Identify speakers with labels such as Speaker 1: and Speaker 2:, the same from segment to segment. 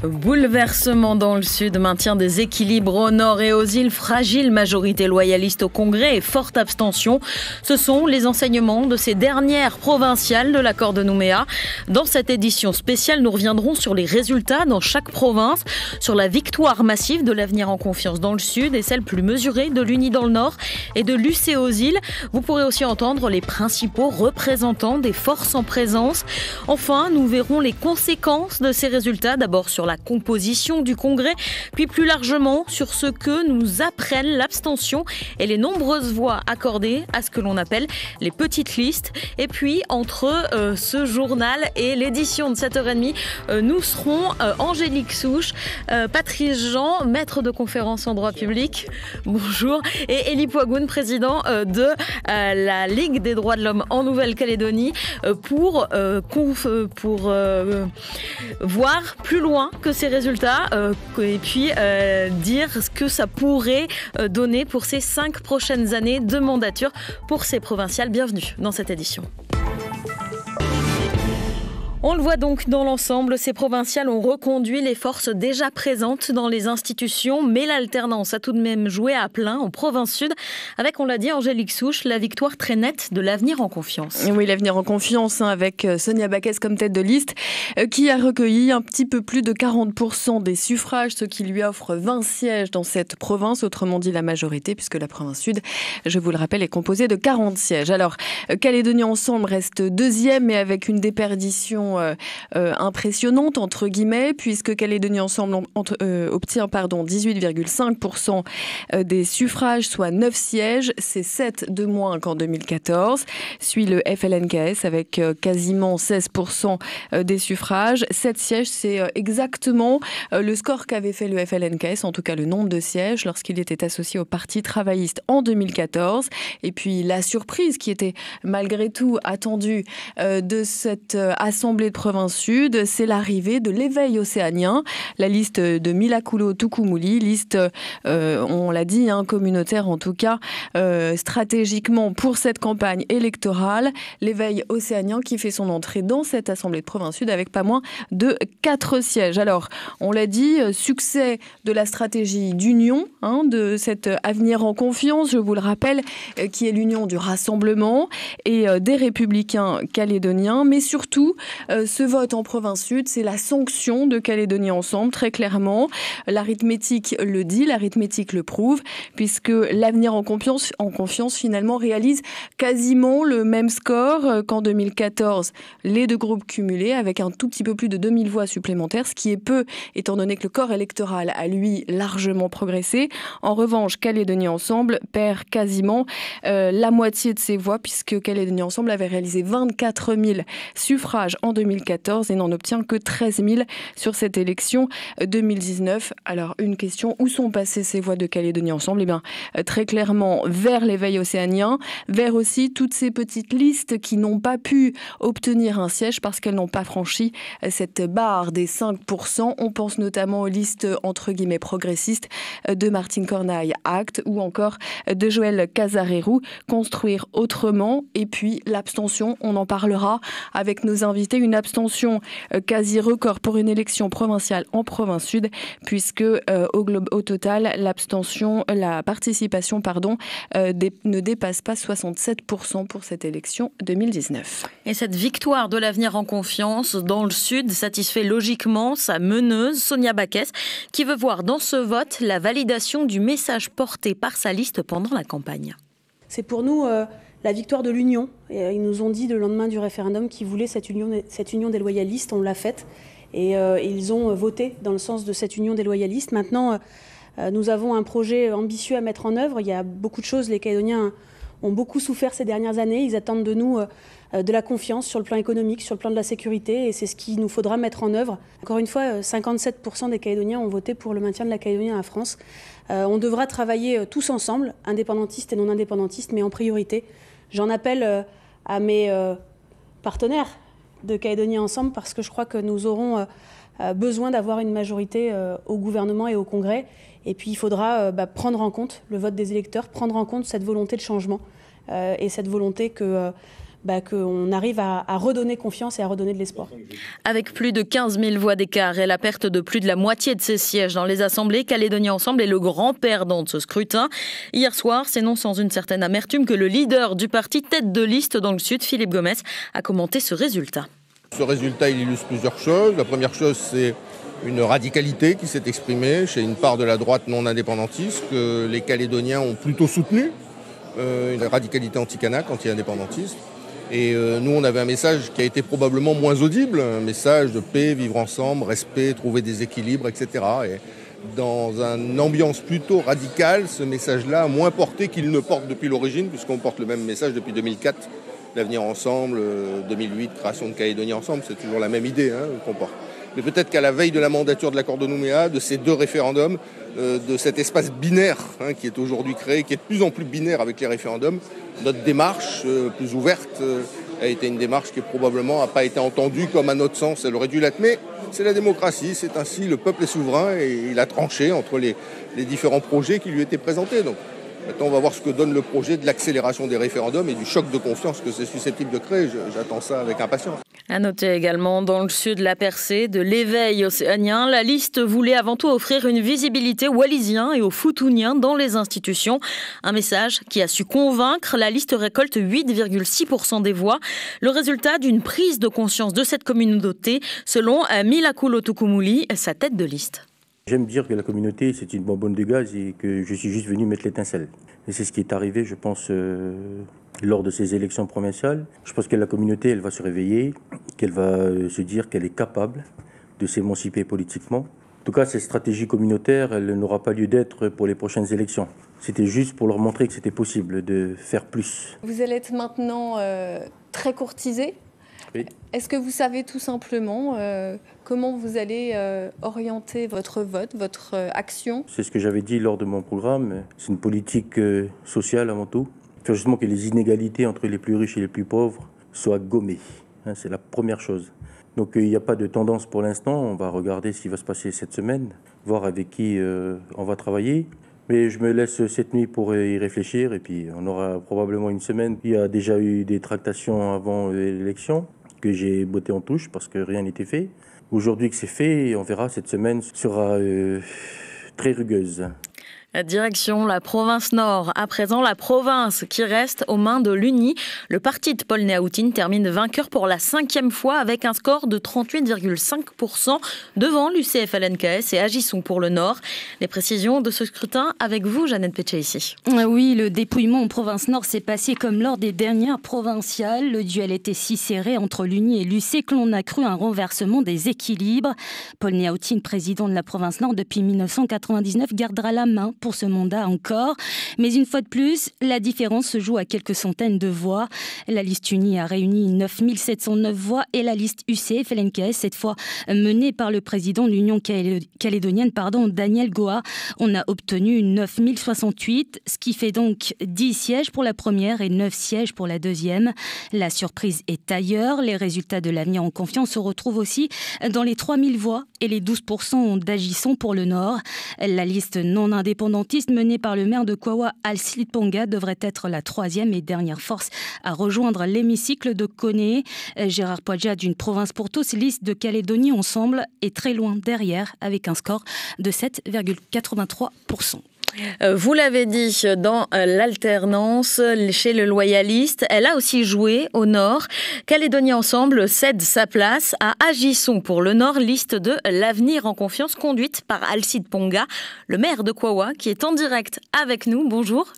Speaker 1: Bouleversement dans le sud, maintien des équilibres au nord et aux îles, fragile majorité loyaliste au Congrès et forte abstention. Ce sont les enseignements de ces dernières provinciales de l'accord de Nouméa. Dans cette édition spéciale, nous reviendrons sur les résultats dans chaque province, sur la victoire massive de l'Avenir en confiance dans le sud et celle plus mesurée de l'Uni dans le nord et de l'UC aux îles. Vous pourrez aussi entendre les principaux représentants des forces en présence. Enfin, nous verrons les conséquences de ces résultats, d'abord sur la composition du Congrès, puis plus largement sur ce que nous apprennent l'abstention et les nombreuses voix accordées à ce que l'on appelle les petites listes. Et puis, entre ce journal et l'édition de 7h30, nous serons Angélique Souche, Patrice Jean, maître de conférence en droit public, bonjour, et Élie Poigoun, président de la Ligue des droits de l'homme en Nouvelle-Calédonie, pour voir plus loin que ces résultats et puis dire ce que ça pourrait donner pour ces 5 prochaines années de mandature pour ces provinciales. Bienvenue dans cette édition. On le voit donc dans l'ensemble, ces provinciales ont reconduit les forces déjà présentes dans les institutions, mais l'alternance a tout de même joué à plein en province sud, avec, on l'a dit, Angélique Souche, la victoire très nette de l'Avenir en confiance.
Speaker 2: Oui, l'Avenir en confiance, avec Sonia Baquès comme tête de liste, qui a recueilli un petit peu plus de 40% des suffrages, ce qui lui offre 20 sièges dans cette province, autrement dit la majorité, puisque la province sud, je vous le rappelle, est composée de 40 sièges. Alors, Calédonie Ensemble reste deuxième, mais avec une déperdition impressionnante, entre guillemets, puisque Calédonie Ensemble obtient 18,5% des suffrages, soit 9 sièges. C'est 7 de moins qu'en 2014. Suit le FLNKS avec quasiment 16% des suffrages. 7 sièges, c'est exactement le score qu'avait fait le FLNKS, en tout cas le nombre de sièges, lorsqu'il était associé au Parti travailliste en 2014. Et puis la surprise qui était malgré tout attendue de cette assemblée de province sud, c'est l'arrivée de l'éveil océanien, la liste de Milakulo Tukumuli, liste, on l'a dit, communautaire en tout cas, stratégiquement pour cette campagne électorale. L'éveil océanien qui fait son entrée dans cette assemblée de province sud avec pas moins de 4 sièges. Alors, on l'a dit, succès de la stratégie d'union, de cet Avenir en confiance, je vous le rappelle, qui est l'union du rassemblement et des républicains calédoniens, mais surtout, ce vote en province sud, c'est la sanction de Calédonie Ensemble, très clairement. L'arithmétique le dit, l'arithmétique le prouve, puisque l'Avenir en confiance finalement réalise quasiment le même score qu'en 2014. Les deux groupes cumulés, avec un tout petit peu plus de 2000 voix supplémentaires, ce qui est peu, étant donné que le corps électoral a, lui, largement progressé. En revanche, Calédonie Ensemble perd quasiment la moitié de ses voix, puisque Calédonie Ensemble avait réalisé 24 000 suffrages en 2014 et n'en obtient que 13 000 sur cette élection 2019. Alors, une question, où sont passées ces voix de Calédonie Ensemble ? Eh bien, très clairement vers l'éveil océanien, vers aussi toutes ces petites listes qui n'ont pas pu obtenir un siège parce qu'elles n'ont pas franchi cette barre des 5%. On pense notamment aux listes entre guillemets progressistes de Martine Cornaille, Acte, ou encore de Joël Casarérou, Construire autrement. Et puis l'abstention, on en parlera avec nos invités, une abstention quasi record pour une élection provinciale en province sud, puisque au total, la participation ne dépasse pas 67% pour cette élection 2019.
Speaker 1: Et cette victoire de l'Avenir en confiance dans le sud satisfait logiquement sa meneuse, Sonia Baquès, qui veut voir dans ce vote la validation du message porté par sa liste pendant la campagne.
Speaker 3: C'est pour nous la victoire de l'union. Et, ils nous ont dit le lendemain du référendum qu'ils voulaient cette union des loyalistes. On l'a faite et ils ont voté dans le sens de cette union des loyalistes. Maintenant, nous avons un projet ambitieux à mettre en œuvre. Il y a beaucoup de choses. Les Calédoniens ont beaucoup souffert ces dernières années. Ils attendent de nous de la confiance sur le plan économique, sur le plan de la sécurité, et c'est ce qu'il nous faudra mettre en œuvre. Encore une fois, 57% des Calédoniens ont voté pour le maintien de la Calédonie à la France. On devra travailler tous ensemble, indépendantistes et non indépendantistes, mais en priorité. J'en appelle à mes partenaires de Calédonie Ensemble, parce que je crois que nous aurons besoin d'avoir une majorité au gouvernement et au Congrès. Et puis il faudra prendre en compte le vote des électeurs, prendre en compte cette volonté de changement et cette volonté que qu'on arrive à redonner confiance et à redonner de l'espoir.
Speaker 1: Avec plus de 15 000 voix d'écart et la perte de plus de la moitié de ses sièges dans les assemblées, Calédonie Ensemble est le grand perdant de ce scrutin. Hier soir, c'est non sans une certaine amertume que le leader du parti tête de liste dans le Sud, Philippe Gomes, a commenté ce résultat.
Speaker 4: Ce résultat, il illustre plusieurs choses. La première chose, c'est une radicalité qui s'est exprimée chez une part de la droite non indépendantiste que les Calédoniens ont plutôt soutenu, une radicalité anti-Kanak, anti-indépendantiste. Et nous, on avait un message qui a été probablement moins audible, un message de paix, vivre ensemble, respect, trouver des équilibres, etc. Et dans une ambiance plutôt radicale, ce message-là a moins porté qu'il ne porte depuis l'origine, puisqu'on porte le même message depuis 2004, l'avenir ensemble, 2008, création de Calédonie Ensemble, c'est toujours la même idée qu'on porte. Mais peut-être qu'à la veille de la mandature de l'accord de Nouméa, de ces 2 référendums, de cet espace binaire qui est aujourd'hui créé, qui est de plus en plus binaire avec les référendums, notre démarche plus ouverte a été une démarche qui probablement n'a pas été entendue comme à notre sens elle aurait dû l'être. Mais c'est la démocratie, c'est ainsi, le peuple est souverain et il a tranché entre les différents projets qui lui étaient présentés. Donc maintenant, on va voir ce que donne le projet de l'accélération des référendums et du choc de confiance que c'est susceptible de créer. J'attends ça avec impatience.
Speaker 1: À noter également, dans le sud, la percée de l'éveil océanien. La liste voulait avant tout offrir une visibilité aux Wallisiens et aux Futuniens dans les institutions. Un message qui a su convaincre. La liste récolte 8,6% des voix. Le résultat d'une prise de conscience de cette communauté, selon Milakulo Tukumuli, sa tête de liste.
Speaker 5: J'aime dire que la communauté, c'est une bonbonne de gaz et que je suis juste venu mettre l'étincelle. Et c'est ce qui est arrivé, je pense, lors de ces élections provinciales. Je pense que la communauté, elle va se réveiller, qu'elle va se dire qu'elle est capable de s'émanciper politiquement. En tout cas, cette stratégie communautaire, elle n'aura pas lieu d'être pour les prochaines élections. C'était juste pour leur montrer que c'était possible de faire plus.
Speaker 2: Vous allez être maintenant très courtisé.
Speaker 5: Oui.
Speaker 2: Est-ce que vous savez tout simplement comment vous allez orienter votre vote, votre action ?
Speaker 5: C'est ce que j'avais dit lors de mon programme. C'est une politique sociale avant tout. Faire justement que les inégalités entre les plus riches et les plus pauvres soient gommées. C'est la première chose. Donc il n'y a pas de tendance pour l'instant. On va regarder ce qui va se passer cette semaine, voir avec qui on va travailler. Mais je me laisse cette nuit pour y réfléchir et puis on aura probablement une semaine. Il y a déjà eu des tractations avant l'élection que j'ai botté en touche parce que rien n'était fait. Aujourd'hui que c'est fait, on verra, cette semaine sera très rugueuse.
Speaker 1: Direction la province Nord. À présent, la province qui reste aux mains de l'UNI. Le parti de Paul Néaoutyine termine vainqueur pour la 5e fois avec un score de 38,5% devant l'UCF-LNKS et Agissons pour le Nord. Les précisions de ce scrutin avec vous, Jeannette Petchaïci.
Speaker 6: Oui, le dépouillement en province Nord s'est passé comme lors des dernières provinciales. Le duel était si serré entre l'UNI et l'UC que l'on a cru un renversement des équilibres. Paul Néaoutyine, président de la province Nord depuis 1999, gardera la main pour ce mandat encore. Mais une fois de plus, la différence se joue à quelques centaines de voix. La liste unie a réuni 9 709 voix et la liste UCF-LNKS, cette fois menée par le président de l'Union calédonienne, Daniel Goa. On a obtenu 9 068, ce qui fait donc 10 sièges pour la première et 9 sièges pour la deuxième. La surprise est ailleurs. Les résultats de l'avenir en confiance se retrouvent aussi dans les 3 000 voix et les 12% d'Agissons pour le Nord. La liste non indépendantiste menée par le maire de Kawa, Alcide Ponga, devrait être la 3e et dernière force à rejoindre l'hémicycle de Koné. Gérard Poadja d'une province pour tous, liste de Calédonie Ensemble, est très loin derrière avec un score de 7,83%.
Speaker 1: Vous l'avez dit, dans l'alternance chez le loyaliste, elle a aussi joué au Nord. Calédonie Ensemble cède sa place à Agissons pour le Nord, liste de l'avenir en confiance conduite par Alcide Ponga, le maire de Kawa, qui est en direct avec nous. Bonjour.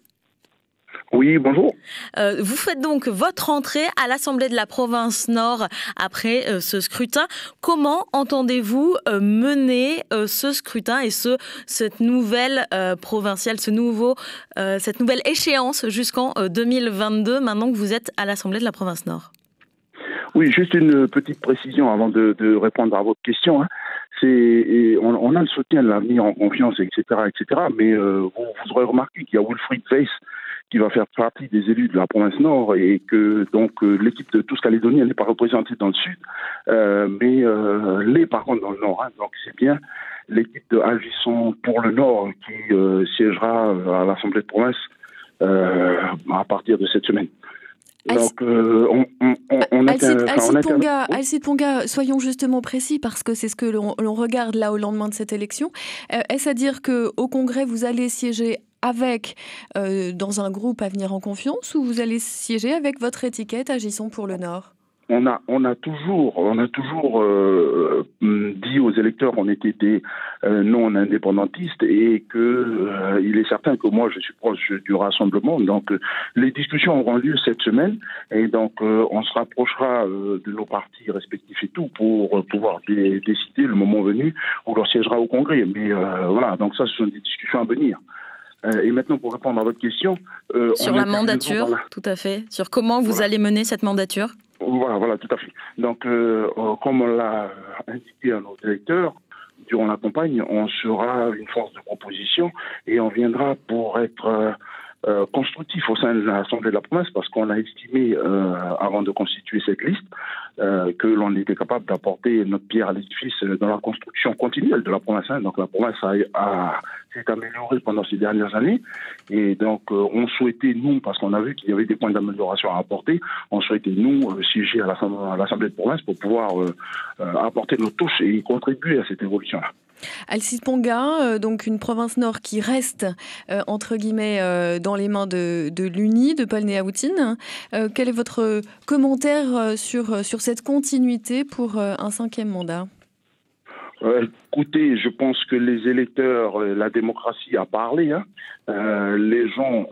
Speaker 7: Oui, bonjour.
Speaker 1: Vous faites donc votre entrée à l'Assemblée de la province Nord après ce scrutin. Comment entendez-vous mener ce scrutin et cette nouvelle provinciale, cette nouvelle échéance jusqu'en 2022, maintenant que vous êtes à l'Assemblée de la province Nord?
Speaker 7: Oui, juste une petite précision avant de répondre à votre question. On a le soutien de l'avenir en confiance, etc., mais vous aurez remarqué qu'il y a Wilfried Weiss qui va faire partie des élus de la province Nord et que donc l'équipe de Tous Calédonie n'est pas représentée dans le Sud, mais l'est par contre dans le Nord. Donc c'est bien l'équipe de Agissons pour le Nord qui siégera à l'Assemblée de province à partir de cette semaine. Donc,
Speaker 2: Alcide Ponga, soyons justement précis, parce que c'est ce que l'on regarde là au lendemain de cette élection. Est-ce à dire qu'au Congrès, vous allez siéger avec, dans un groupe Avenir en Confiance, ou vous allez siéger avec votre étiquette Agissons pour le Nord ?
Speaker 7: On a toujours dit aux électeurs qu'on était des non indépendantistes et que il est certain que moi je suis proche du rassemblement. Donc les discussions auront lieu cette semaine et donc on se rapprochera de nos partis respectifs et tout pour pouvoir décider le moment venu où l'on siégera au Congrès. Mais voilà, donc ça ce sont des discussions à venir. Et maintenant, pour répondre à votre question...
Speaker 1: sur la mandature, tout à fait. Sur comment vous allez mener cette mandature ?
Speaker 7: Voilà, tout à fait. Donc, comme on l'a indiqué à nos électeurs, durant la campagne, on sera une force de proposition et on viendra pour être constructif au sein de l'Assemblée de la province parce qu'on a estimé, avant de constituer cette liste, que l'on était capable d'apporter notre pierre à l'édifice dans la construction continuelle de la province. Donc la province s'est améliorée pendant ces dernières années et donc on souhaitait, nous, parce qu'on a vu qu'il y avait des points d'amélioration à apporter, on souhaitait, nous, siéger à l'Assemblée de province pour pouvoir apporter notre touche et contribuer à cette évolution-là.
Speaker 2: Alcide Ponga, donc une province nord qui reste, entre guillemets, dans les mains de l'UNI, de Paul Néaoutine. Quel est votre commentaire sur cette continuité pour un 5e mandat ?
Speaker 7: Écoutez, je pense que les électeurs, la démocratie a parlé. Les gens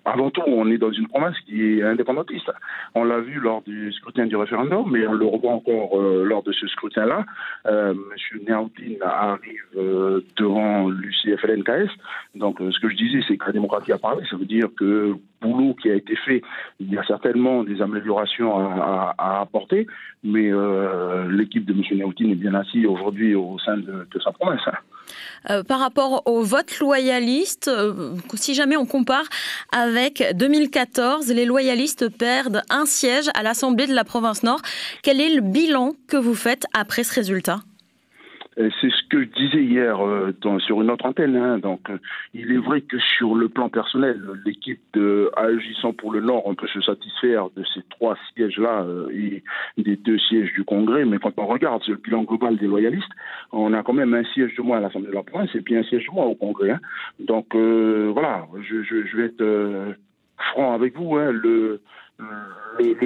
Speaker 7: avant tout, on est dans une province qui est indépendantiste. On l'a vu lors du scrutin du référendum, mais on le revoit encore lors de ce scrutin-là. Monsieur Néaoutine arrive devant l'UCFLNKS. Donc, ce que je disais, c'est que la démocratie a parlé. Ça veut dire que le boulot qui a été fait, il y a certainement des améliorations à apporter, mais l'équipe de monsieur Néaoutine est bien assise aujourd'hui au sein de sa province.
Speaker 1: Par rapport au vote loyaliste, si jamais on compare avec 2014, les loyalistes perdent un siège à l'Assemblée de la province Nord. Quel est le bilan que vous faites après ce résultat ?
Speaker 7: C'est ce que je disais hier sur une autre antenne. Donc, il est vrai que sur le plan personnel, l'équipe de Agissons pour le Nord, on peut se satisfaire de ces 3 sièges-là et des 2 sièges du Congrès. Mais quand on regarde le bilan global des loyalistes, on a quand même un siège de moins à l'Assemblée de la province et puis un siège de moins au Congrès. Donc, voilà, je vais être franc avec vous. Le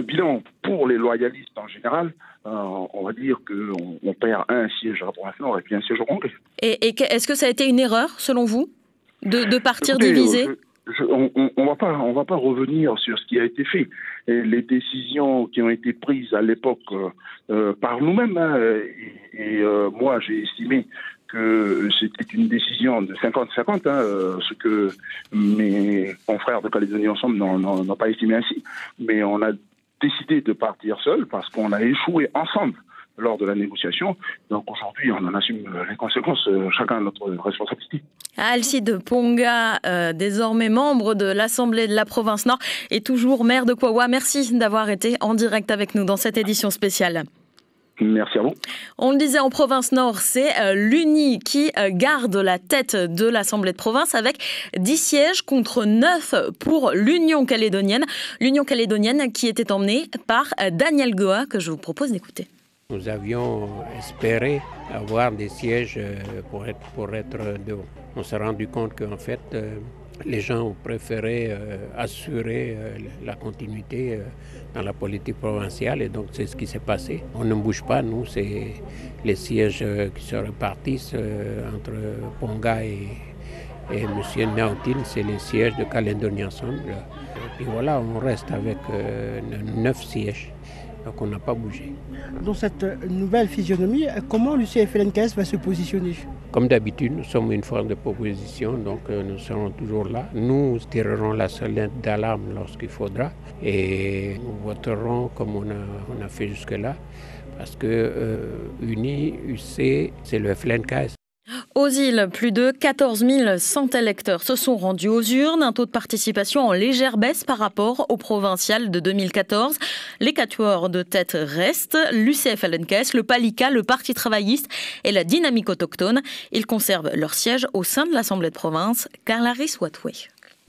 Speaker 7: bilan pour les loyalistes en général, on va dire qu'on perd un siège à la province Nord et puis un siège au Congrès.
Speaker 1: Et est-ce que ça a été une erreur, selon vous, de partir divisé ?
Speaker 7: On va pas revenir sur ce qui a été fait. Et les décisions qui ont été prises à l'époque par nous-mêmes, moi j'ai estimé que c'était une décision de 50-50, ce que mes confrères de Calédonie Ensemble n'ont pas estimé ainsi. Mais on a décidé de partir seul parce qu'on a échoué ensemble lors de la négociation. Donc aujourd'hui, on en assume les conséquences, chacun à notre responsabilité.
Speaker 1: Alcide Ponga, désormais membre de l'Assemblée de la province Nord et toujours maire de Kouawa. Merci d'avoir été en direct avec nous dans cette édition spéciale.
Speaker 7: Merci à vous.
Speaker 1: On le disait, en province Nord, c'est l'UNI qui garde la tête de l'Assemblée de province avec 10 sièges contre 9 pour l'Union calédonienne. L'Union calédonienne qui était emmenée par Daniel Goa, que je vous propose d'écouter.
Speaker 8: Nous avions espéré avoir des sièges pour être devant. On s'est rendu compte qu'en fait, les gens ont préféré assurer la continuité dans la politique provinciale et donc c'est ce qui s'est passé. On ne bouge pas, nous, c'est les sièges qui se répartissent entre Ponga et M. Néaoutine, c'est les sièges de Calédonie Ensemble. Et puis voilà, on reste avec 9 sièges. Donc on n'a pas bougé.
Speaker 9: Dans cette nouvelle physionomie, comment l'UCFLNKS va se positionner ?
Speaker 8: Comme d'habitude, nous sommes une force de proposition, donc nous serons toujours là. Nous tirerons la sonnette d'alarme lorsqu'il faudra et nous voterons comme on a fait jusque-là parce que UNI, UC, c'est le FLNKS.
Speaker 1: Aux îles, plus de 14 100 électeurs se sont rendus aux urnes, un taux de participation en légère baisse par rapport au provincial de 2014. Les quatuors de tête restent l'UCFLNKS, le PALICA, le Parti travailliste et la Dynamique autochtone. Ils conservent leur siège au sein de l'Assemblée de province. Carlaris Watway.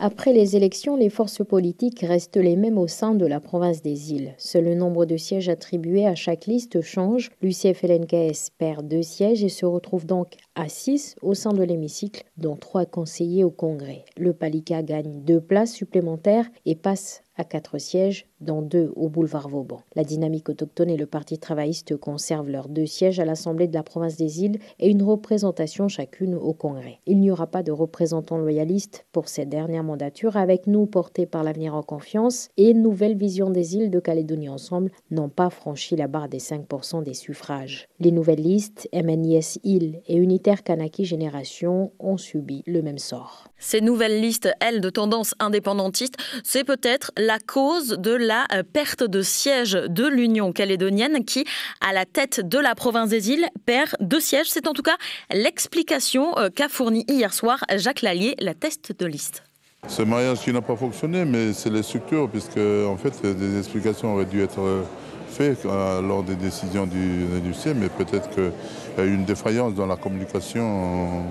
Speaker 10: Après les élections, les forces politiques restent les mêmes au sein de la province des Îles. Seul le nombre de sièges attribués à chaque liste change. L'UCF-LNKS perd 2 sièges et se retrouve donc à 6 au sein de l'hémicycle, dont 3 conseillers au Congrès. Le Palika gagne 2 places supplémentaires et passe à 4 sièges, dont 2 au boulevard Vauban. La Dynamique autochtone et le Parti travailliste conservent leurs 2 sièges à l'Assemblée de la province des Îles et une représentation chacune au Congrès. Il n'y aura pas de représentants loyalistes pour cette dernière mandature. Avec nous, portés par l'Avenir en confiance et Nouvelle Vision des Îles de Calédonie Ensemble, n'ont pas franchi la barre des 5% des suffrages. Les nouvelles listes, MNIS Îles et Unitaire Kanaki Génération, ont subi le même sort.
Speaker 1: Ces nouvelles listes, elles, de tendance indépendantiste, c'est peut-être la cause de la perte de sièges de l'Union calédonienne qui, à la tête de la province des Îles, perd 2 sièges. C'est en tout cas l'explication qu'a fournie hier soir Jacques Lallier, la tête de liste.
Speaker 11: Ce mariage qui n'a pas fonctionné, mais c'est les structures, puisque en fait des explications auraient dû être faites lors des décisions du CIE, mais peut-être qu'il y a eu une défaillance dans la communication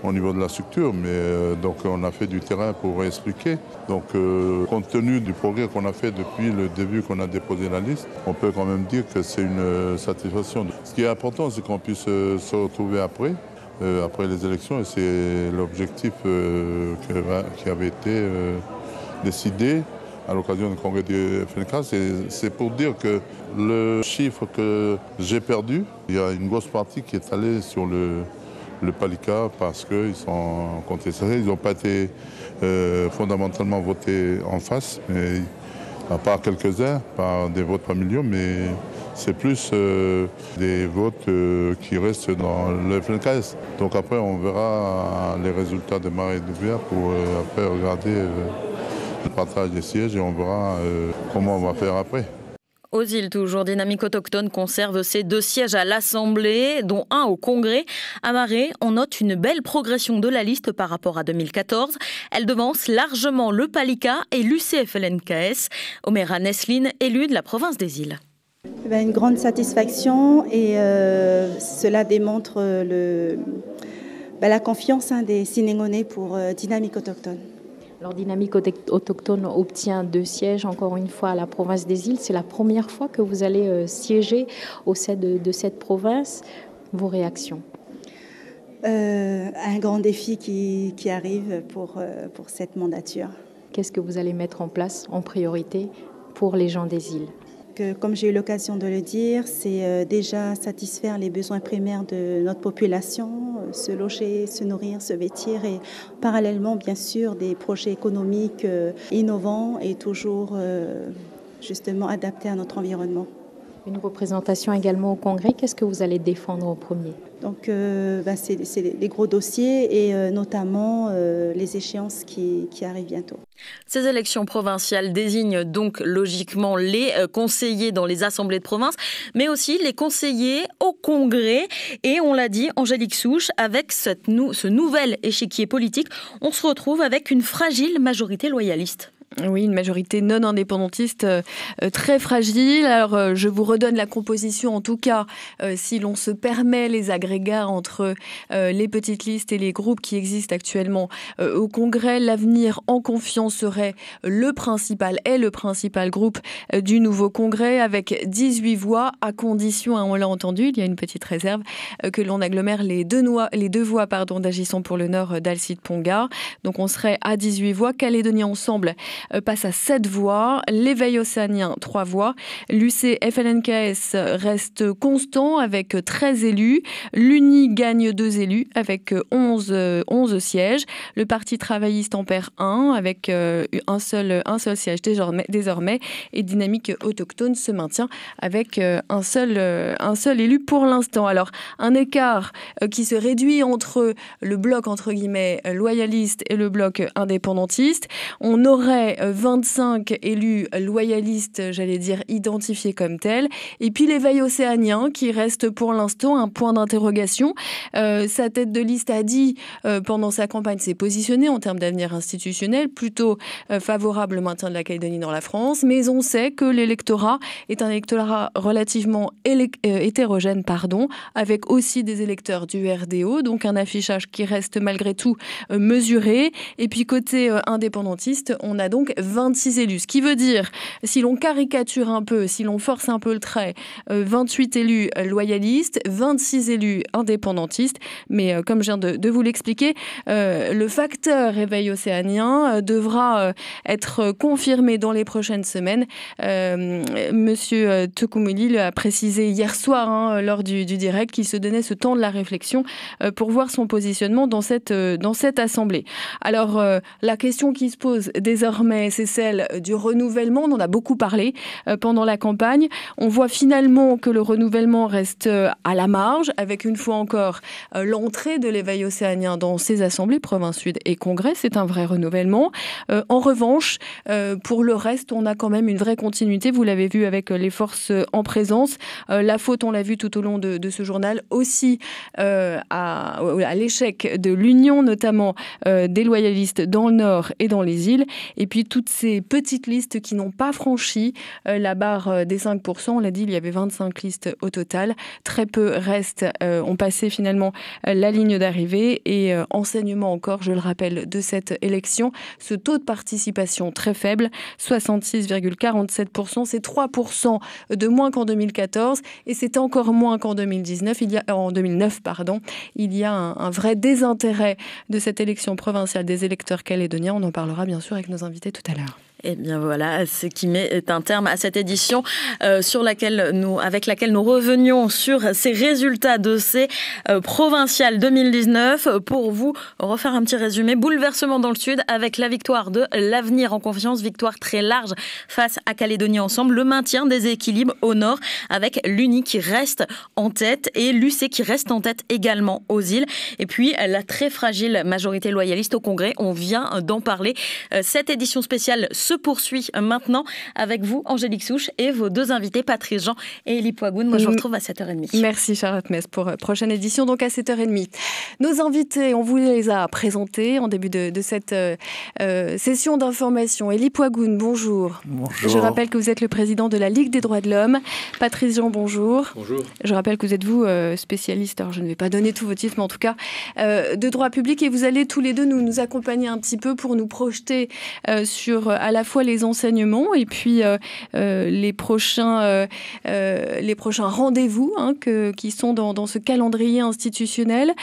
Speaker 11: au niveau de la structure, mais donc on a fait du terrain pour expliquer. Donc compte tenu du progrès qu'on a fait depuis le début qu'on a déposé la liste, on peut quand même dire que c'est une satisfaction. Ce qui est important, c'est qu'on puisse se retrouver après les élections, et c'est l'objectif qui avait été décidé à l'occasion du congrès du FNK. C'est pour dire que le chiffre que j'ai perdu, il y a une grosse partie qui est allée sur le Palika parce qu'ils sont contestés. Ils n'ont pas été fondamentalement votés en face, mais à part quelques-uns, par des votes par millions, mais c'est plus des votes qui restent dans le FNKS. Donc après, on verra les résultats de marée d'ouvert pour après regarder le partage des sièges et on verra comment on va faire après.
Speaker 1: Aux îles, toujours, Dynamique autochtone conserve ses 2 sièges à l'Assemblée, dont 1 au Congrès. À Marais, on note une belle progression de la liste par rapport à 2014. Elle devance largement le Palika et l'UCF-LNKS. Omera Nesline, élue de la province des Îles.
Speaker 12: Une grande satisfaction et cela démontre la confiance des Sinéngonais pour Dynamique autochtone.
Speaker 10: Alors, Dynamique autochtone obtient 2 sièges, encore une fois, à la province des Îles. C'est la première fois que vous allez siéger au sein de cette province. Vos réactions?
Speaker 12: Un grand défi qui arrive pour cette mandature.
Speaker 10: Qu'est-ce que vous allez mettre en place en priorité pour les gens des îles?
Speaker 12: Comme j'ai eu l'occasion de le dire, c'est déjà satisfaire les besoins primaires de notre population, se loger, se nourrir, se vêtir et parallèlement, bien sûr, des projets économiques innovants et toujours justement adaptés à notre environnement.
Speaker 10: Une représentation également au Congrès. Qu'est-ce que vous allez défendre en premier?
Speaker 12: Donc, c'est les gros dossiers et notamment les échéances qui arrivent bientôt.
Speaker 1: Ces élections provinciales désignent donc logiquement les conseillers dans les assemblées de province, mais aussi les conseillers au Congrès. Et on l'a dit, Angélique Souche, avec ce nouvel échiquier politique, on se retrouve avec une fragile majorité loyaliste.
Speaker 2: Oui, une majorité non indépendantiste très fragile. Alors, je vous redonne la composition. En tout cas, si l'on se permet les agrégats entre les petites listes et les groupes qui existent actuellement au Congrès, l'Avenir en confiance serait le principal groupe du nouveau Congrès avec 18 voix, à condition, on l'a entendu, il y a une petite réserve, que l'on agglomère les deux voix d'Agissons pour le Nord d'Alcide Ponga. Donc, on serait à 18 voix. Calédonie Ensemble passe à 7 voix, l'éveil océanien 3 voix, l'UC-FLNKS reste constant avec 13 élus, l'UNI gagne 2 élus avec 11 sièges, le Parti travailliste en perd 1 avec un seul siège désormais et Dynamique autochtone se maintient avec un seul élu pour l'instant. Alors un écart qui se réduit entre le bloc entre guillemets loyaliste et le bloc indépendantiste. On aurait désormais 25 élus loyalistes, j'allais dire identifiés comme tels. Et puis l'éveil océanien qui reste pour l'instant un point d'interrogation. Sa tête de liste a dit pendant sa campagne s'est positionnée en termes d'avenir institutionnel, plutôt favorable au maintien de la Calédonie dans la France. Mais on sait que l'électorat est un électorat relativement hétérogène, avec aussi des électeurs du RDO, donc un affichage qui reste malgré tout mesuré. Et puis côté indépendantiste, on a donc 26 élus. Ce qui veut dire, si l'on caricature un peu, si l'on force un peu le trait, 28 élus loyalistes, 26 élus indépendantistes. Mais comme je viens de vous l'expliquer, le facteur réveil océanien devra être confirmé dans les prochaines semaines. Monsieur Teuku Muli a précisé hier soir, lors du direct, qu'il se donnait ce temps de la réflexion pour voir son positionnement dans cette assemblée. Alors, la question qui se pose désormais, c'est celle du renouvellement. On en a beaucoup parlé pendant la campagne. On voit finalement que le renouvellement reste à la marge, avec une fois encore l'entrée de l'éveil océanien dans ces assemblées, province sud et congrès. C'est un vrai renouvellement. En revanche, pour le reste, on a quand même une vraie continuité. Vous l'avez vu avec les forces en présence. La faute, on l'a vu tout au long de ce journal, aussi à l'échec de l'union, notamment des loyalistes dans le Nord et dans les îles. Et puis toutes ces petites listes qui n'ont pas franchi la barre des 5%. On l'a dit, il y avait 25 listes au total. Très peu restent, ont passé finalement la ligne d'arrivée. Et enseignement encore, je le rappelle, de cette élection, ce taux de participation très faible, 66,47%, c'est 3% de moins qu'en 2014 et c'est encore moins qu'en 2009. Il y a un vrai désintérêt de cette élection provinciale des électeurs calédoniens. On en parlera bien sûr avec nos invités tout à l'heure.
Speaker 1: Eh bien voilà, ce qui met un terme à cette édition avec laquelle nous revenions sur ces résultats de ces provinciales 2019. Pour vous refaire un petit résumé, bouleversement dans le Sud avec la victoire de l'Avenir en Confiance, victoire très large face à Calédonie Ensemble, le maintien des équilibres au Nord avec l'UNI qui reste en tête et l'UC qui reste en tête également aux îles. Et puis la très fragile majorité loyaliste au Congrès, on vient d'en parler. Cette édition spéciale se poursuit maintenant avec vous, Angélique Souche, et vos deux invités, Patrice Jean et Élie Poigoun. Moi, je vous retrouve à 7h30.
Speaker 2: Merci Charlotte Mess pour prochaine édition, donc à 7h30. Nos invités, on vous les a présentés en début de cette session d'information. Élie Poigoun, bonjour.
Speaker 13: Bonjour.
Speaker 2: Je rappelle que vous êtes le président de la Ligue des droits de l'homme. Patrice Jean, bonjour.
Speaker 13: Bonjour.
Speaker 2: Je rappelle que vous êtes spécialiste, alors je ne vais pas donner tous vos titres, mais en tout cas de droit public, et vous allez tous les deux nous accompagner un petit peu pour nous projeter sur à la fois les enseignements et puis les prochains rendez-vous qui sont dans ce calendrier institutionnel.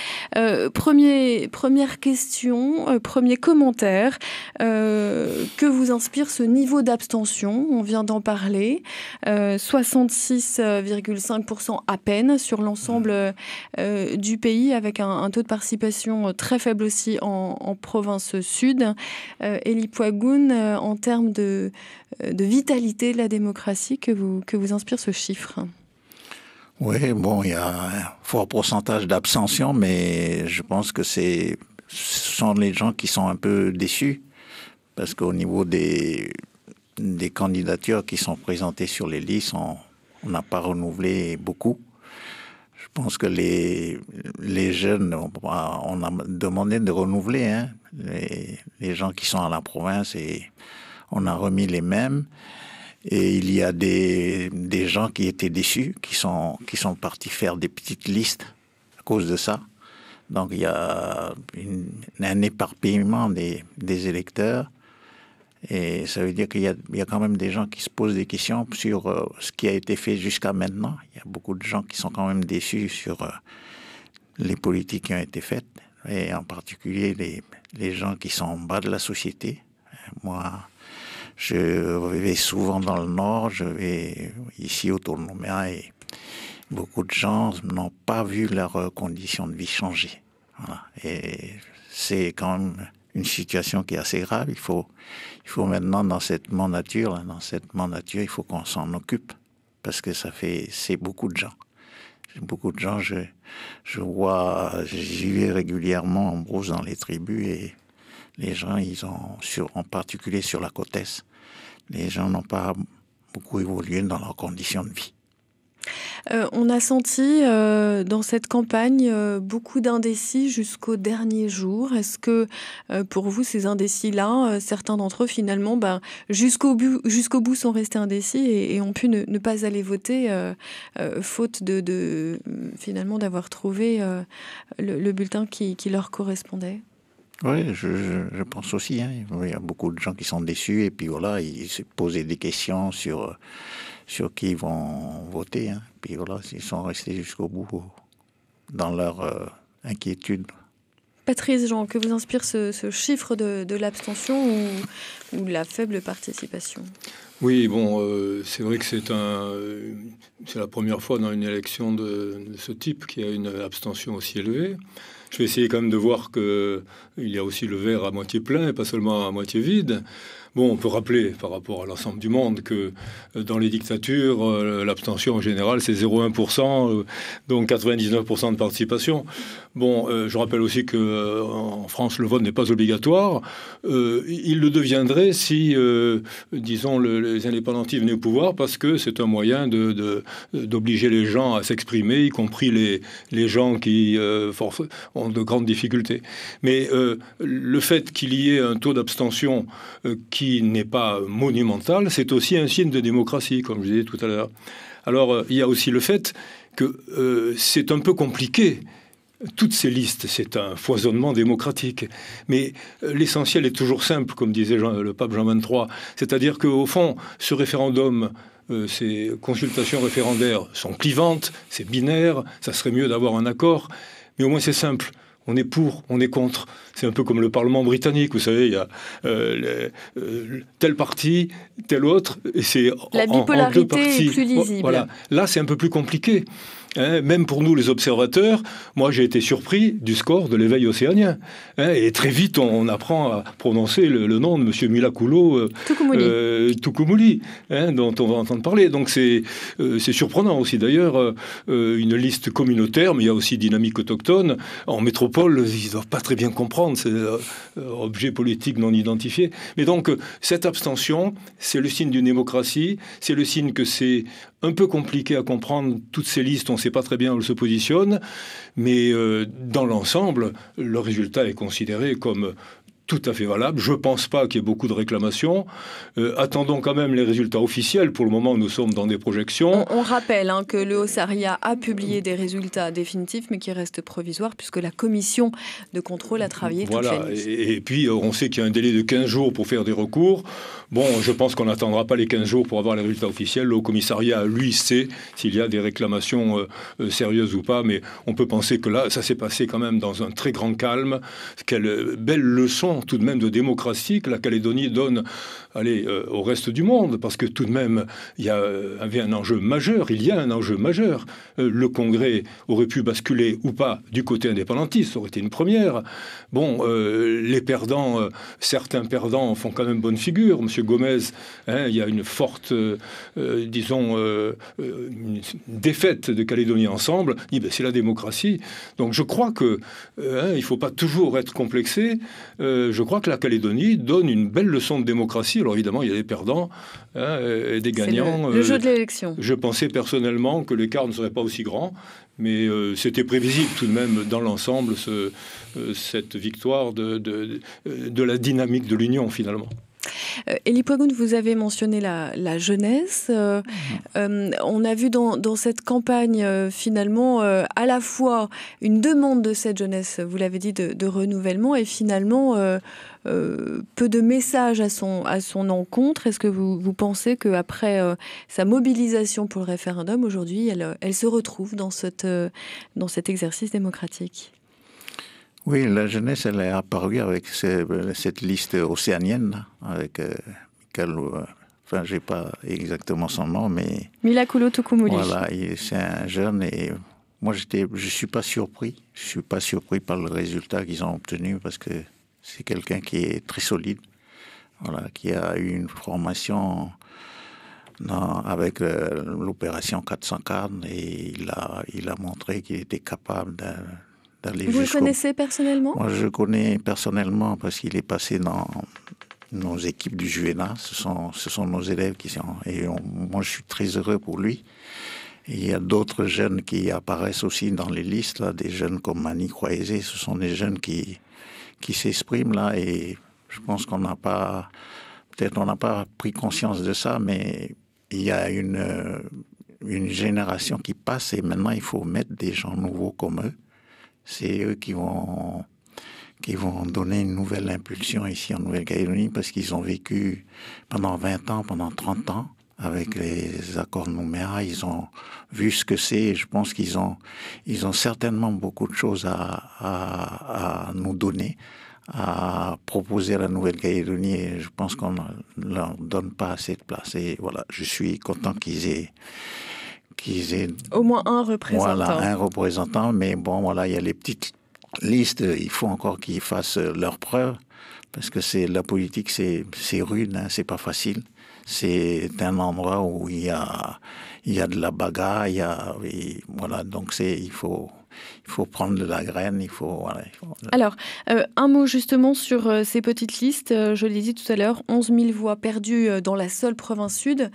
Speaker 2: Première question, premier commentaire. Que vous inspire ce niveau d'abstention ? On vient d'en parler. 66,5% à peine sur l'ensemble du pays, avec un taux de participation très faible aussi en province sud. Élie Poigoun, en termes de vitalité de la démocratie, que vous inspire ce chiffre ?
Speaker 13: Oui, bon, il y a un fort pourcentage d'abstention, mais je pense que ce sont les gens qui sont un peu déçus, parce qu'au niveau des candidatures qui sont présentées sur les listes, on n'a pas renouvelé beaucoup. Je pense que les jeunes, on a demandé de renouveler les gens qui sont à la province, et on a remis les mêmes. Et il y a des gens qui étaient déçus, qui sont partis faire des petites listes à cause de ça. Donc il y a un éparpillement des électeurs. Et ça veut dire qu'il y a quand même des gens qui se posent des questions sur ce qui a été fait jusqu'à maintenant. Il y a beaucoup de gens qui sont quand même déçus sur les politiques qui ont été faites, et en particulier les gens qui sont en bas de la société. Moi, je vais souvent dans le Nord, je vais ici autour de Nouméa, et beaucoup de gens n'ont pas vu leurs conditions de vie changer. Voilà. Et c'est quand même une situation qui est assez grave. Il faut maintenant, dans cette mandature, il faut qu'on s'en occupe, parce que c'est beaucoup de gens. Beaucoup de gens, j'y vais régulièrement en brousse dans les tribus, et les gens, en particulier sur la côte Est, les gens n'ont pas beaucoup évolué dans leurs conditions de vie.
Speaker 2: On a senti dans cette campagne beaucoup d'indécis jusqu'au dernier jour. Est-ce que pour vous, ces indécis-là, certains d'entre eux finalement, jusqu'au bout sont restés indécis et ont pu ne pas aller voter faute finalement d'avoir trouvé le bulletin qui leur correspondait?
Speaker 13: Oui, je pense aussi. Il y a beaucoup de gens qui sont déçus et puis voilà, ils se posaient des questions sur qui ils vont voter. Puis voilà, ils sont restés jusqu'au bout dans leur inquiétude.
Speaker 2: Patrice Jean, que vous inspire ce chiffre de l'abstention ou la faible participation?
Speaker 14: Oui, bon, c'est vrai que c'est la première fois dans une élection de ce type qu'il y a une abstention aussi élevée. Je vais essayer quand même de voir qu'il y a aussi le verre à moitié plein et pas seulement à moitié vide. Bon, on peut rappeler par rapport à l'ensemble du monde que dans les dictatures, l'abstention en général, c'est 0,1%, donc 99% de participation. Bon, je rappelle aussi qu'en France, le vote n'est pas obligatoire. Il le deviendrait si, disons, les indépendantistes venaient au pouvoir parce que c'est un moyen d'obliger les gens à s'exprimer, y compris les gens qui ont de grandes difficultés. Mais le fait qu'il y ait un taux d'abstention qui n'est pas monumental, c'est aussi un signe de démocratie, comme je disais tout à l'heure. Alors, il y a aussi le fait que c'est un peu compliqué. Toutes ces listes, c'est un foisonnement démocratique. Mais l'essentiel est toujours simple, comme disait le pape Jean XXIII. C'est-à-dire qu'au fond, ce référendum, ces consultations référendaires sont clivantes, c'est binaire, ça serait mieux d'avoir un accord, mais au moins c'est simple. On est pour, on est contre. C'est un peu comme le Parlement britannique, vous savez, il y a tel parti, tel autre, et c'est
Speaker 2: la bipolarité
Speaker 14: en deux parties.
Speaker 2: Est plus lisible.
Speaker 14: Voilà. Là, c'est un peu plus compliqué. Même pour nous, les observateurs, moi, j'ai été surpris du score de l'éveil océanien. Et très vite, on apprend à prononcer le nom de M. Mulakulo Tukumuli, dont on va entendre parler. Donc, c'est surprenant aussi. D'ailleurs, une liste communautaire, mais il y a aussi dynamique autochtone. En métropole, ils ne doivent pas très bien comprendre. C'est objet politique non identifié. Mais donc, cette abstention, c'est le signe d'une démocratie. C'est le signe que c'est un peu compliqué à comprendre toutes ces listes, on ne sait pas très bien où elles se positionnent, mais dans l'ensemble, le résultat est considéré comme tout à fait valable. Je ne pense pas qu'il y ait beaucoup de réclamations. Attendons quand même les résultats officiels. Pour le moment, nous sommes dans des projections.
Speaker 2: On rappelle que le Haut-Saria a publié des résultats définitifs, mais qui restent provisoires, puisque la commission de contrôle a travaillé toute la nuit.
Speaker 14: Et puis, on sait qu'il y a un délai de 15 jours pour faire des recours. Bon, je pense qu'on n'attendra pas les 15 jours pour avoir les résultats officiels. Le Haut-Commissariat, lui, sait s'il y a des réclamations sérieuses ou pas, mais on peut penser que là, ça s'est passé quand même dans un très grand calme. Quelle belle leçon tout de même de démocratie que la Calédonie donne au reste du monde, parce que tout de même, il y avait un enjeu majeur, il y a un enjeu majeur. Le Congrès aurait pu basculer ou pas du côté indépendantiste, ça aurait été une première. Bon, les perdants, certains perdants font quand même bonne figure. Monsieur Gomez, il y a une forte, disons, une défaite de Calédonie Ensemble. C'est la démocratie. Donc je crois que il ne faut pas toujours être complexé. Je crois que la Calédonie donne une belle leçon de démocratie. Alors évidemment, il y a des perdants et des gagnants.
Speaker 2: C'est le jeu de l'élection.
Speaker 14: Je pensais personnellement que l'écart ne serait pas aussi grand, mais c'était prévisible tout de même dans l'ensemble cette victoire de la dynamique de l'Union finalement.
Speaker 2: Élie Poigoun, vous avez mentionné la jeunesse. On a vu dans cette campagne, finalement, à la fois une demande de cette jeunesse, vous l'avez dit, de renouvellement, et finalement, peu de messages à son encontre. Est-ce que vous pensez qu'après sa mobilisation pour le référendum, aujourd'hui, elle se retrouve dans cet exercice démocratique ?
Speaker 13: Oui, la jeunesse, elle est apparue avec cette liste océanienne, avec Michael, enfin, j'ai pas exactement son nom, mais...
Speaker 2: Mulakulo Tukumuli.
Speaker 13: Voilà, c'est un jeune et moi, je suis pas surpris. Je suis pas surpris par le résultat qu'ils ont obtenu parce que c'est quelqu'un qui est très solide, voilà, qui a eu une formation avec l'opération 404 et il a montré qu'il était capable d'aller
Speaker 2: Vous le connaissez personnellement?
Speaker 13: Moi, je connais personnellement parce qu'il est passé dans nos équipes du Juvénat. Ce sont nos élèves qui sont... moi, je suis très heureux pour lui. Et il y a d'autres jeunes qui apparaissent aussi dans les listes, là, des jeunes comme Mani Croisé. Ce sont des jeunes qui s'expriment là, et je pense qu'on n'a pas... Peut-être on n'a pas pris conscience de ça, mais il y a une génération qui passe et maintenant il faut mettre des gens nouveaux comme eux. C'est eux qui vont donner une nouvelle impulsion ici en Nouvelle-Calédonie parce qu'ils ont vécu pendant 20 ans, pendant 30 ans avec les accords de Nouméa. Ils ont vu ce que c'est et je pense qu'ils ont certainement beaucoup de choses à nous donner, à proposer à la Nouvelle-Calédonie et je pense qu'on ne leur donne pas assez de place. Et voilà, je suis content qu'ils aient
Speaker 2: au moins un représentant.
Speaker 13: Voilà, un représentant, mais bon, voilà, il y a les petites listes, il faut encore qu'ils fassent leurs preuves, parce que la politique, c'est rude, hein, c'est pas facile. C'est un endroit où il y a de la bagarre, voilà, donc il faut prendre de la graine,
Speaker 2: Alors, un mot justement sur ces petites listes. Je l'ai dit tout à l'heure, 11 000 voix perdues dans la seule province sud.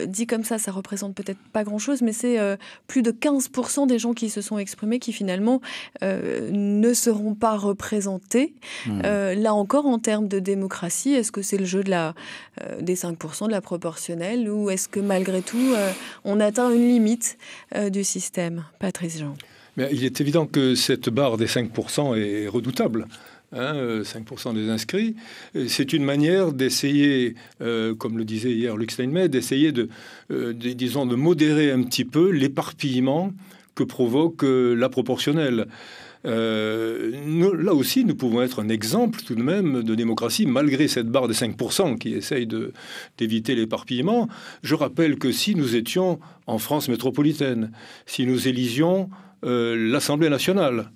Speaker 2: Dit comme ça représente peut-être pas grand-chose, mais c'est plus de 15% des gens qui se sont exprimés qui finalement ne seront pas représentés. Là encore, en termes de démocratie, est-ce que c'est le jeu des 5% de la proportionnelle ou est-ce que malgré tout, on atteint une limite du système? Patrice Jean.
Speaker 14: Mais il est évident que cette barre des 5% est redoutable. 5% des inscrits. C'est une manière d'essayer, comme le disait hier Luc Steinmetz, d'essayer de modérer un petit peu l'éparpillement que provoque la proportionnelle. Là aussi, nous pouvons être un exemple tout de même de démocratie, malgré cette barre des 5% qui essaye d'éviter l'éparpillement. Je rappelle que si nous étions en France métropolitaine, si nous élisions l'Assemblée nationale,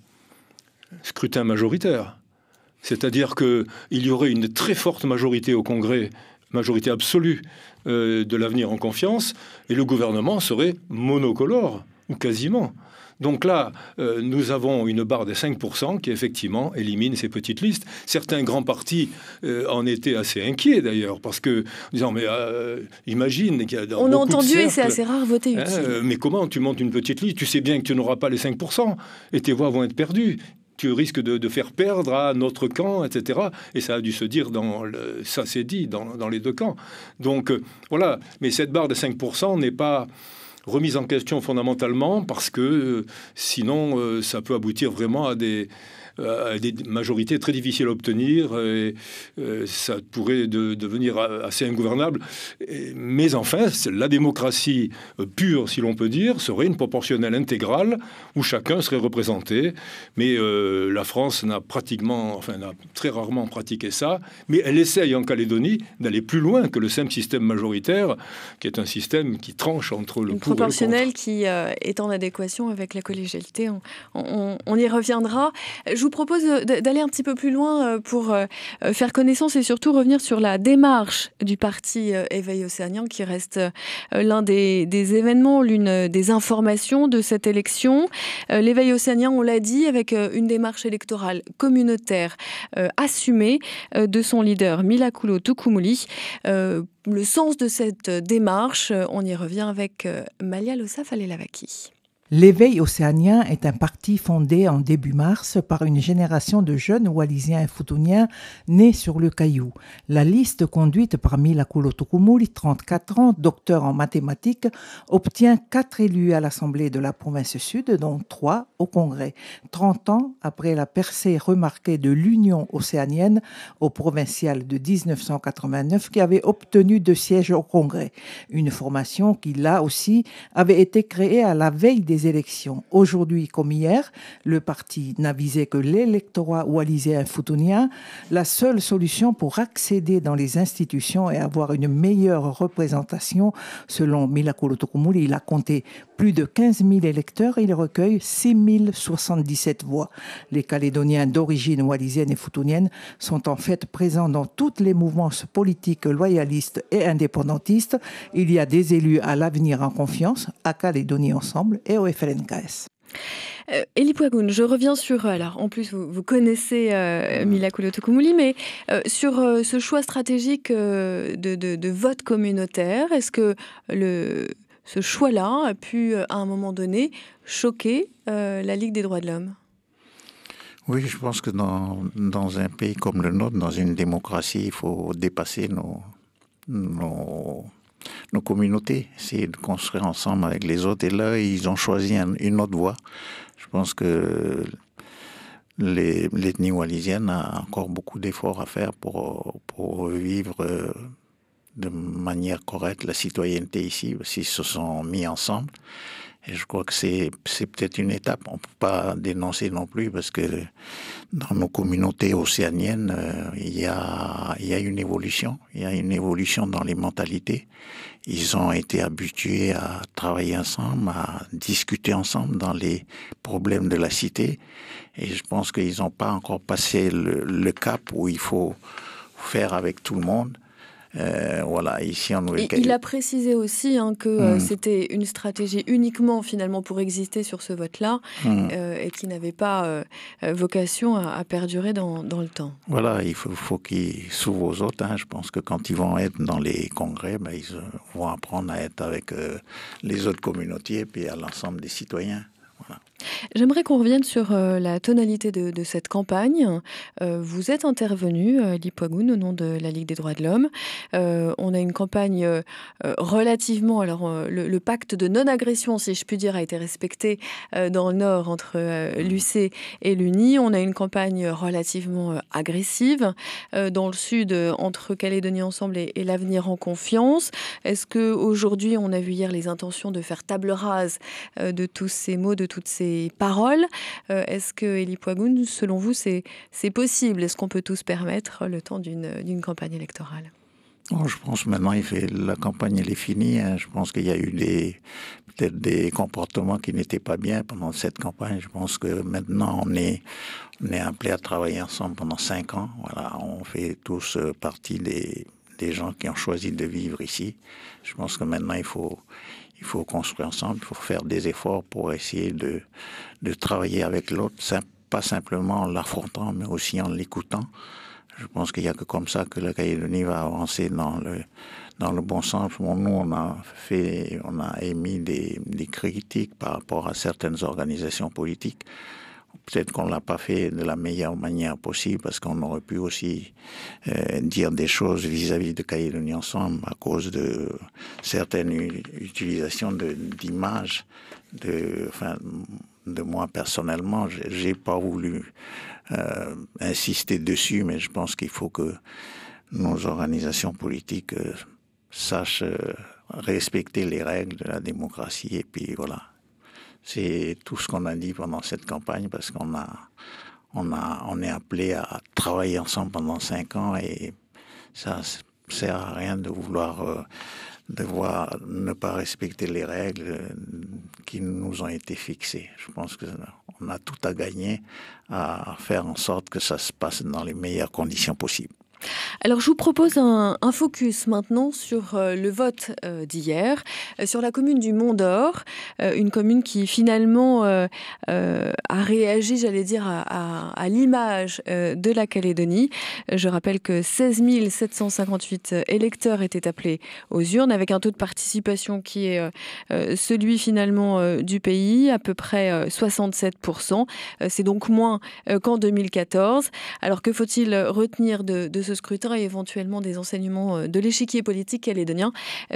Speaker 14: scrutin majoritaire, c'est-à-dire qu'il y aurait une très forte majorité au Congrès, majorité absolue de l'Avenir en confiance, et le gouvernement serait monocolore, ou quasiment. Donc là, nous avons une barre des 5% qui, effectivement, élimine ces petites listes. Certains grands partis en étaient assez inquiets, d'ailleurs, parce que, disant, mais imagine qu'il y a dans
Speaker 2: on a entendu,
Speaker 14: cercles,
Speaker 2: et c'est assez rare, voter utile.
Speaker 14: Mais comment tu montes une petite liste? Tu sais bien que tu n'auras pas les 5%, et tes voix vont être perdues. Tu risques de faire perdre à notre camp, etc. Et ça a dû se dire, ça s'est dit dans les deux camps. Donc, voilà. Mais cette barre des 5% n'est pas remise en question fondamentalement parce que sinon ça peut aboutir vraiment à des majorités très difficiles à obtenir et ça pourrait devenir assez ingouvernable. Mais enfin, la démocratie pure, si l'on peut dire, serait une proportionnelle intégrale où chacun serait représenté. Mais la France n'a très rarement pratiqué ça. Mais elle essaye en Calédonie d'aller plus loin que le simple système majoritaire, qui est un système qui tranche entre le pour et le contre.
Speaker 2: Proportionnel qui est en adéquation avec la collégialité. On y reviendra. Je vous propose d'aller un petit peu plus loin pour faire connaissance et surtout revenir sur la démarche du parti Éveil Océanien qui reste l'un des événements, l'une des informations de cette élection. L'Éveil Océanien, on l'a dit, avec une démarche électorale communautaire assumée de son leader Milakulo Tukumuli. Le sens de cette démarche, on y revient avec Malia Lossa-Falelavaki.
Speaker 15: L'Éveil Océanien est un parti fondé en début mars par une génération de jeunes Wallisiens et Futuniens nés sur le Caillou. La liste conduite par Milakulo Tukumuli, 34 ans, docteur en mathématiques, obtient 4 élus à l'Assemblée de la province sud, dont 3 au Congrès. 30 ans après la percée remarquée de l'Union océanienne au provincial de 1989 qui avait obtenu 2 sièges au Congrès. Une formation qui, là aussi, avait été créée à la veille des élections. Aujourd'hui comme hier, le parti n'a visé que l'électorat wallisien et futunien. La seule solution pour accéder dans les institutions et avoir une meilleure représentation, selon Milakulo Tukumuli, il a compté plus de 15 000 électeurs et il recueille 6 077 voix. Les Calédoniens d'origine wallisienne et futunienne sont en fait présents dans toutes les mouvances politiques loyalistes et indépendantistes. Il y a des élus à l'Avenir en confiance, à Calédonie Ensemble et au FLNKS.
Speaker 2: Elie Poigoun, je reviens sur... Alors, en plus, vous connaissez Mila Koulo-Tokomouli, mais sur ce choix stratégique de vote communautaire, est-ce que ce choix-là a pu, à un moment donné, choquer la Ligue des droits de l'homme ?
Speaker 13: Oui, je pense que dans un pays comme le nôtre, dans une démocratie, il faut dépasser nos communautés, essayer de construire ensemble avec les autres. Et là, ils ont choisi une autre voie. Je pense que l'ethnie wallisienne a encore beaucoup d'efforts à faire pour vivre de manière correcte la citoyenneté ici, s'ils se sont mis ensemble. Et je crois que c'est peut-être une étape. On ne peut pas dénoncer non plus parce que dans nos communautés océaniennes, il y a une évolution. Il y a une évolution dans les mentalités. Ils ont été habitués à travailler ensemble, à discuter ensemble dans les problèmes de la cité. Et je pense qu'ils n'ont pas encore passé le cap où il faut faire avec tout le monde. Voilà, ici en Nouvelle-Calédonie.
Speaker 2: Il a précisé aussi que c'était une stratégie uniquement finalement pour exister sur ce vote-là et qui n'avait pas vocation à perdurer dans le temps.
Speaker 13: Voilà, il faut qu'ils s'ouvrent aux autres. Je pense que quand ils vont être dans les congrès, ils vont apprendre à être avec les autres communautés et puis à l'ensemble des citoyens. Voilà.
Speaker 2: J'aimerais qu'on revienne sur la tonalité de cette campagne. Vous êtes intervenu, Elie Poigoun, au nom de la Ligue des droits de l'homme. On a une campagne relativement... Alors, le pacte de non-agression, si je puis dire, a été respecté dans le Nord entre l'UC et l'UNI. On a une campagne relativement agressive dans le Sud entre Calédonie Ensemble et l'Avenir en Confiance. Est-ce qu'aujourd'hui, on a vu hier les intentions de faire table rase de tous ces mots, de toutes ces paroles. Est-ce que, Elie Poigoun, selon vous, c'est possible ? Est-ce qu'on peut tous permettre le temps d'une campagne électorale ?
Speaker 13: Je pense maintenant, la campagne elle est finie. Je pense qu'il y a eu peut-être des comportements qui n'étaient pas bien pendant cette campagne. Je pense que maintenant, on est appelé à travailler ensemble pendant 5 ans. Voilà, on fait tous partie des gens qui ont choisi de vivre ici. Je pense que maintenant, il faut construire ensemble, il faut faire des efforts pour essayer de travailler avec l'autre, pas simplement en l'affrontant, mais aussi en l'écoutant. Je pense qu'il n'y a que comme ça que la Calédonie va avancer dans le bon sens. Bon, nous, on a émis des critiques par rapport à certaines organisations politiques. Peut-être qu'on ne l'a pas fait de la meilleure manière possible parce qu'on aurait pu aussi dire des choses vis-à-vis de Calédonie Ensemble à cause de certaines utilisations d'images. De moi personnellement, j'ai pas voulu insister dessus, mais je pense qu'il faut que nos organisations politiques sachent respecter les règles de la démocratie et puis voilà. C'est tout ce qu'on a dit pendant cette campagne parce qu'on est appelé à travailler ensemble pendant 5 ans et ça sert à rien de vouloir ne pas respecter les règles qui nous ont été fixées. Je pense qu'on a tout à gagner à faire en sorte que ça se passe dans les meilleures conditions possibles.
Speaker 2: Alors je vous propose un focus maintenant sur le vote d'hier, sur la commune du Mont-d'Or, une commune qui finalement a réagi, j'allais dire, à l'image de la Calédonie. Je rappelle que 16 758 électeurs étaient appelés aux urnes, avec un taux de participation qui est celui finalement du pays, à peu près 67%. C'est donc moins qu'en 2014. Alors que faut-il retenir de ce scrutin et éventuellement des enseignements de l'échiquier politique calédonien?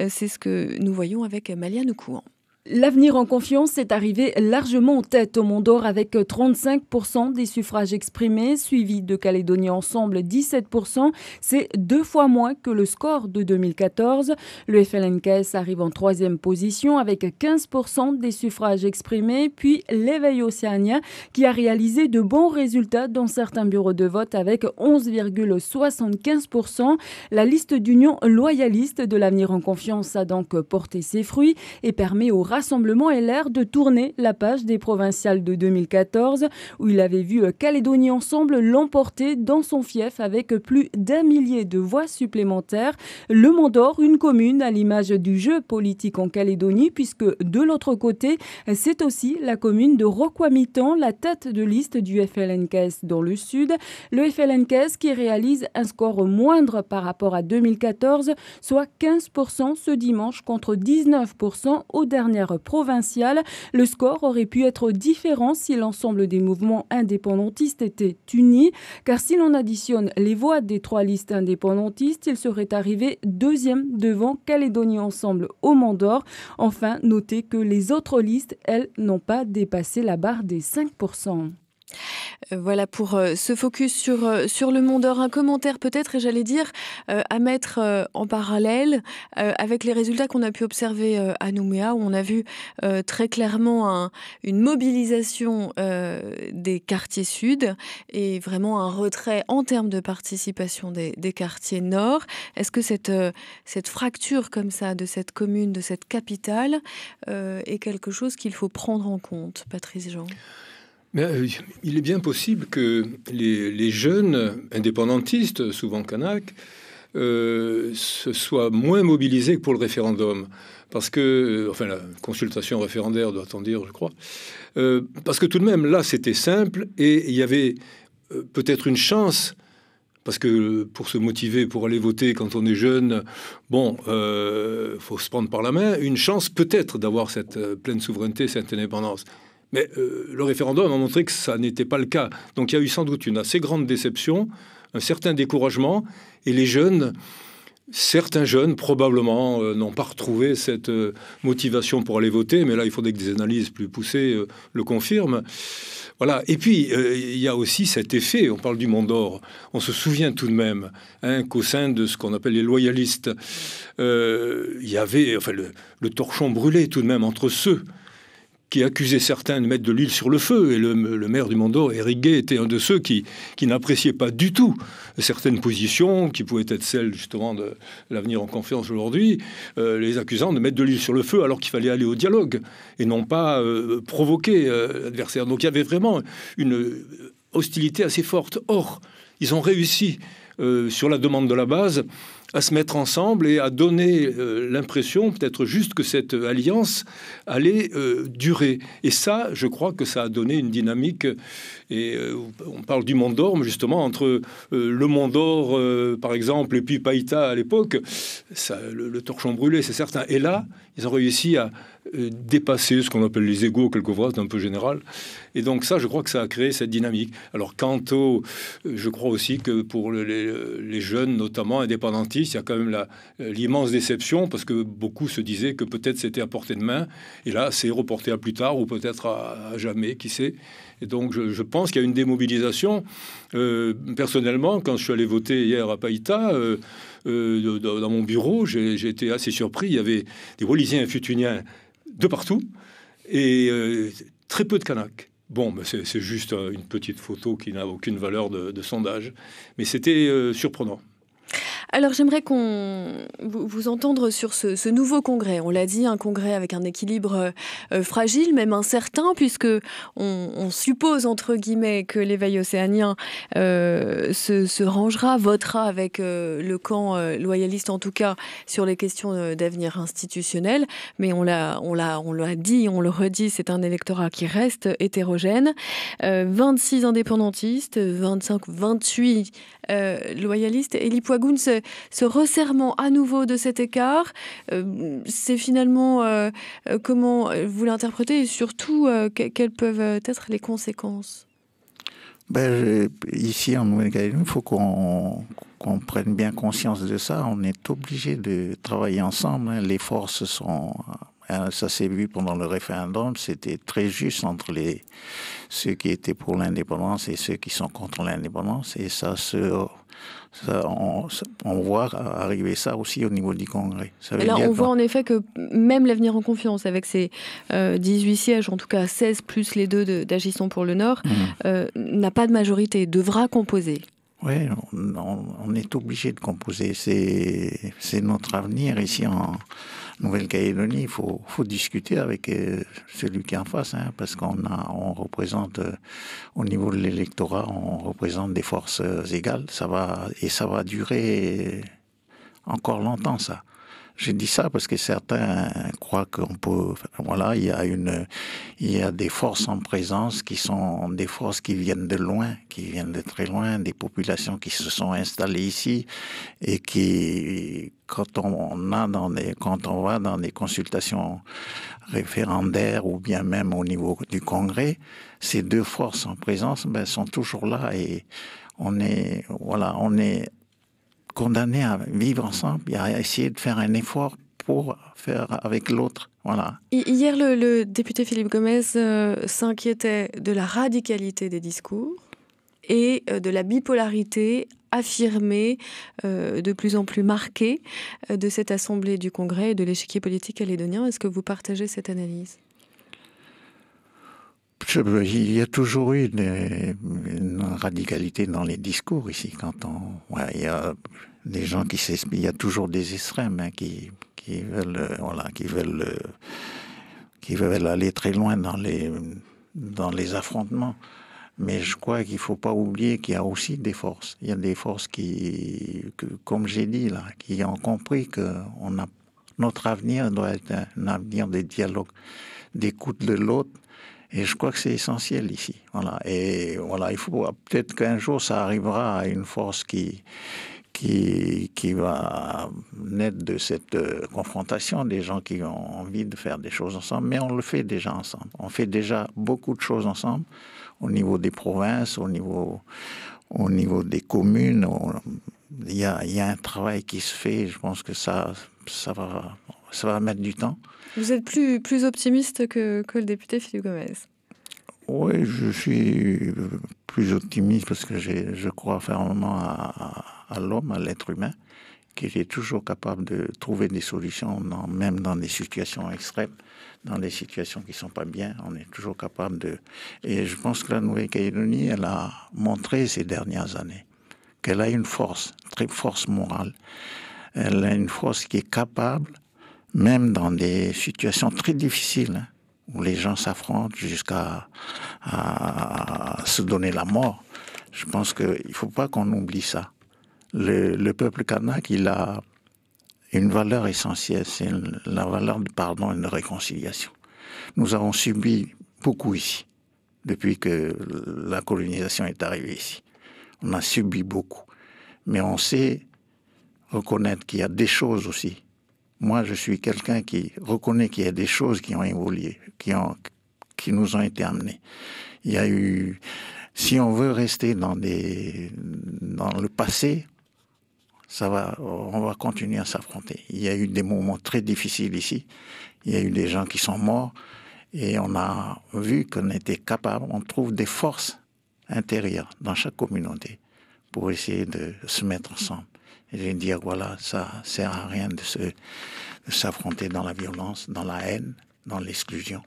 Speaker 2: C'est ce que nous voyons avec Maliane Kouan.
Speaker 16: L'Avenir en Confiance est arrivé largement en tête au Mont-d'Or avec 35% des suffrages exprimés, suivi de Calédonie Ensemble 17%. C'est 2 fois moins que le score de 2014. Le FLNKS arrive en 3e position avec 15% des suffrages exprimés, puis l'Éveil océanien qui a réalisé de bons résultats dans certains bureaux de vote avec 11,75%. La liste d'union loyaliste de l'Avenir en Confiance a donc porté ses fruits et permet aux Rassemblement LR de tourner la page des provinciales de 2014 où il avait vu Calédonie Ensemble l'emporter dans son fief avec plus d'1 millier de voix supplémentaires. Le Mont d'Or, une commune à l'image du jeu politique en Calédonie puisque de l'autre côté, c'est aussi la commune de Roquamitan, la tête de liste du FLNKS dans le sud. Le FLNKS qui réalise un score moindre par rapport à 2014, soit 15% ce dimanche contre 19% aux dernières provinciales. Le score aurait pu être différent si l'ensemble des mouvements indépendantistes étaient unis, car si l'on additionne les voix des 3 listes indépendantistes, il serait arrivé deuxième devant Calédonie Ensemble au Mont d'Or. Enfin, notez que les autres listes, elles, n'ont pas dépassé la barre des 5%.
Speaker 2: Voilà pour ce focus sur le Mont d'Or. Un commentaire peut-être, et j'allais dire, à mettre en parallèle avec les résultats qu'on a pu observer à Nouméa, où on a vu très clairement une mobilisation des quartiers sud et vraiment un retrait en termes de participation des quartiers nord. Est-ce que cette fracture comme ça de cette commune, de cette capitale, est quelque chose qu'il faut prendre en compte, Patrice Jean ?
Speaker 14: Mais, il est bien possible que les jeunes indépendantistes, souvent Kanak, se soient moins mobilisés que pour le référendum. Parce que, enfin, la consultation référendaire, doit-on dire, je crois. Parce que tout de même, là, c'était simple et il y avait peut-être une chance. Parce que pour se motiver, pour aller voter quand on est jeune, faut se prendre par la main. Une chance peut-être d'avoir cette pleine souveraineté, cette indépendance. Mais le référendum a montré que ça n'était pas le cas. Donc il y a eu sans doute une assez grande déception, un certain découragement, et les jeunes, certains jeunes probablement n'ont pas retrouvé cette motivation pour aller voter, mais là il faudrait que des analyses plus poussées le confirment. Voilà. Et puis il y a aussi cet effet, on parle du Mont d'Or, on se souvient tout de même qu'au sein de ce qu'on appelle les loyalistes, il y avait le torchon brûlé tout de même entre ceux qui accusait certains de mettre de l'huile sur le feu. Et le maire du Mont d'Or, Éric Gay, était un de ceux qui n'appréciait pas du tout certaines positions, qui pouvaient être celles justement de l'avenir en confiance aujourd'hui, les accusant de mettre de l'huile sur le feu alors qu'il fallait aller au dialogue et non pas provoquer l'adversaire. Donc il y avait vraiment une hostilité assez forte. Or, ils ont réussi, sur la demande de la base, à se mettre ensemble et à donner l'impression, peut-être juste, que cette alliance allait durer. Et ça, je crois que ça a donné une dynamique. Et on parle du Mont d'Or, mais justement, entre le Mont d'Or, par exemple, et puis Païta à l'époque, le torchon brûlé, c'est certain. Et là, ils ont réussi à dépasser ce qu'on appelle les égos, quelquefois, c'est un peu général. Et donc ça, je crois que ça a créé cette dynamique. Alors, je crois aussi que pour les jeunes, notamment indépendantistes, il y a quand même l'immense déception, parce que beaucoup se disaient que peut-être c'était à portée de main, et là, c'est reporté à plus tard, ou peut-être à jamais, qui sait. Et donc, je pense qu'il y a une démobilisation. Personnellement, quand je suis allé voter hier à Païta, dans mon bureau, j'ai été assez surpris. Il y avait des Wallisiens et Futuniens de partout, et très peu de Kanaks. Bon, mais c'est juste une petite photo qui n'a aucune valeur de sondage. Mais c'était surprenant.
Speaker 2: Alors j'aimerais vous entendre sur ce nouveau congrès. On l'a dit, un congrès avec un équilibre fragile, même incertain, puisque on suppose entre guillemets que l'éveil océanien se rangera, votera avec le camp loyaliste, en tout cas sur les questions d'avenir institutionnel. Mais on l'a dit, on le redit, c'est un électorat qui reste hétérogène. 26 indépendantistes, 28 loyalistes. Élie Poigoun, ce resserrement à nouveau de cet écart, c'est finalement comment vous l'interprétez et surtout quelles peuvent être les conséquences?
Speaker 13: Ici en Nouvelle-Calédonie, il faut qu'on prenne bien conscience de ça. On est obligé de travailler ensemble. Les forces sont... Ça s'est vu pendant le référendum, c'était très juste entre ceux qui étaient pour l'indépendance et ceux qui sont contre l'indépendance. Et on voit arriver ça aussi au niveau du Congrès.
Speaker 2: Là, on voit en effet que même l'Avenir en confiance, avec ses 18 sièges, en tout cas 16 plus les 2 d'Agissons pour le Nord, n'a pas de majorité, devra composer.
Speaker 13: Oui, on est obligé de composer. C'est notre avenir ici en Nouvelle-Calédonie. Il faut discuter avec celui qui est en face, hein, parce on représente, au niveau de l'électorat, on représente des forces égales. Ça va durer encore longtemps, ça. J'ai dit ça parce que certains croient qu'on peut... Voilà, il y a des forces en présence qui sont des forces qui viennent de loin, qui viennent de très loin, des populations qui se sont installées ici et qui, quand on va dans des consultations référendaires ou bien même au niveau du Congrès, ces deux forces en présence sont toujours là et on est condamnés à vivre ensemble et à essayer de faire un effort pour faire avec l'autre. Voilà.
Speaker 2: Hier, le député Philippe Gomez s'inquiétait de la radicalité des discours et de la bipolarité affirmée, de plus en plus marquée, de cette Assemblée du Congrès et de l'échiquier politique calédonien. Est-ce que vous partagez cette analyse ?
Speaker 13: Il y a toujours eu une radicalité dans les discours ici. Il y a des gens qui s'expriment. Il y a toujours des extrêmes qui veulent aller très loin dans les affrontements. Mais je crois qu'il ne faut pas oublier qu'il y a aussi des forces. Il y a des forces comme j'ai dit là, qui ont compris que notre avenir doit être un avenir de dialogue, d'écoute de l'autre. Et je crois que c'est essentiel ici. Voilà. Et voilà, il faut peut-être qu'un jour ça arrivera à une force qui va naître de cette confrontation, des gens qui ont envie de faire des choses ensemble. Mais on le fait déjà ensemble. On fait déjà beaucoup de choses ensemble au niveau des provinces, au niveau des communes. Il y a un travail qui se fait. Je pense que ça va mettre du temps.
Speaker 2: Vous êtes plus optimiste que le député Philippe Gomez.
Speaker 13: Oui, je suis plus optimiste parce que je crois fermement à l'homme, à l'être humain, qui est toujours capable de trouver des solutions, même dans des situations extrêmes, dans des situations qui ne sont pas bien. On est toujours capable de... Et je pense que la Nouvelle-Calédonie, elle a montré ces dernières années qu'elle a une force, très force morale. Elle a une force qui est capable, même dans des situations très difficiles, où les gens s'affrontent jusqu'à se donner la mort. Je pense qu'il ne faut pas qu'on oublie ça. Le peuple kanak, il a une valeur essentielle, c'est la valeur du pardon et de la réconciliation. Nous avons subi beaucoup ici, depuis que la colonisation est arrivée ici. On a subi beaucoup. Mais on sait reconnaître qu'il y a des choses aussi. Moi, je suis quelqu'un qui reconnaît qu'il y a des choses qui ont évolué, qui nous ont été amenées. Il y a eu... Si on veut rester dans le passé, on va continuer à s'affronter. Il y a eu des moments très difficiles ici. Il y a eu des gens qui sont morts. Et on a vu qu'on était capable, on trouve des forces intérieures dans chaque communauté pour essayer de se mettre ensemble. Et de dire, voilà, ça ne sert à rien de s'affronter dans la violence, dans la haine, dans l'exclusion.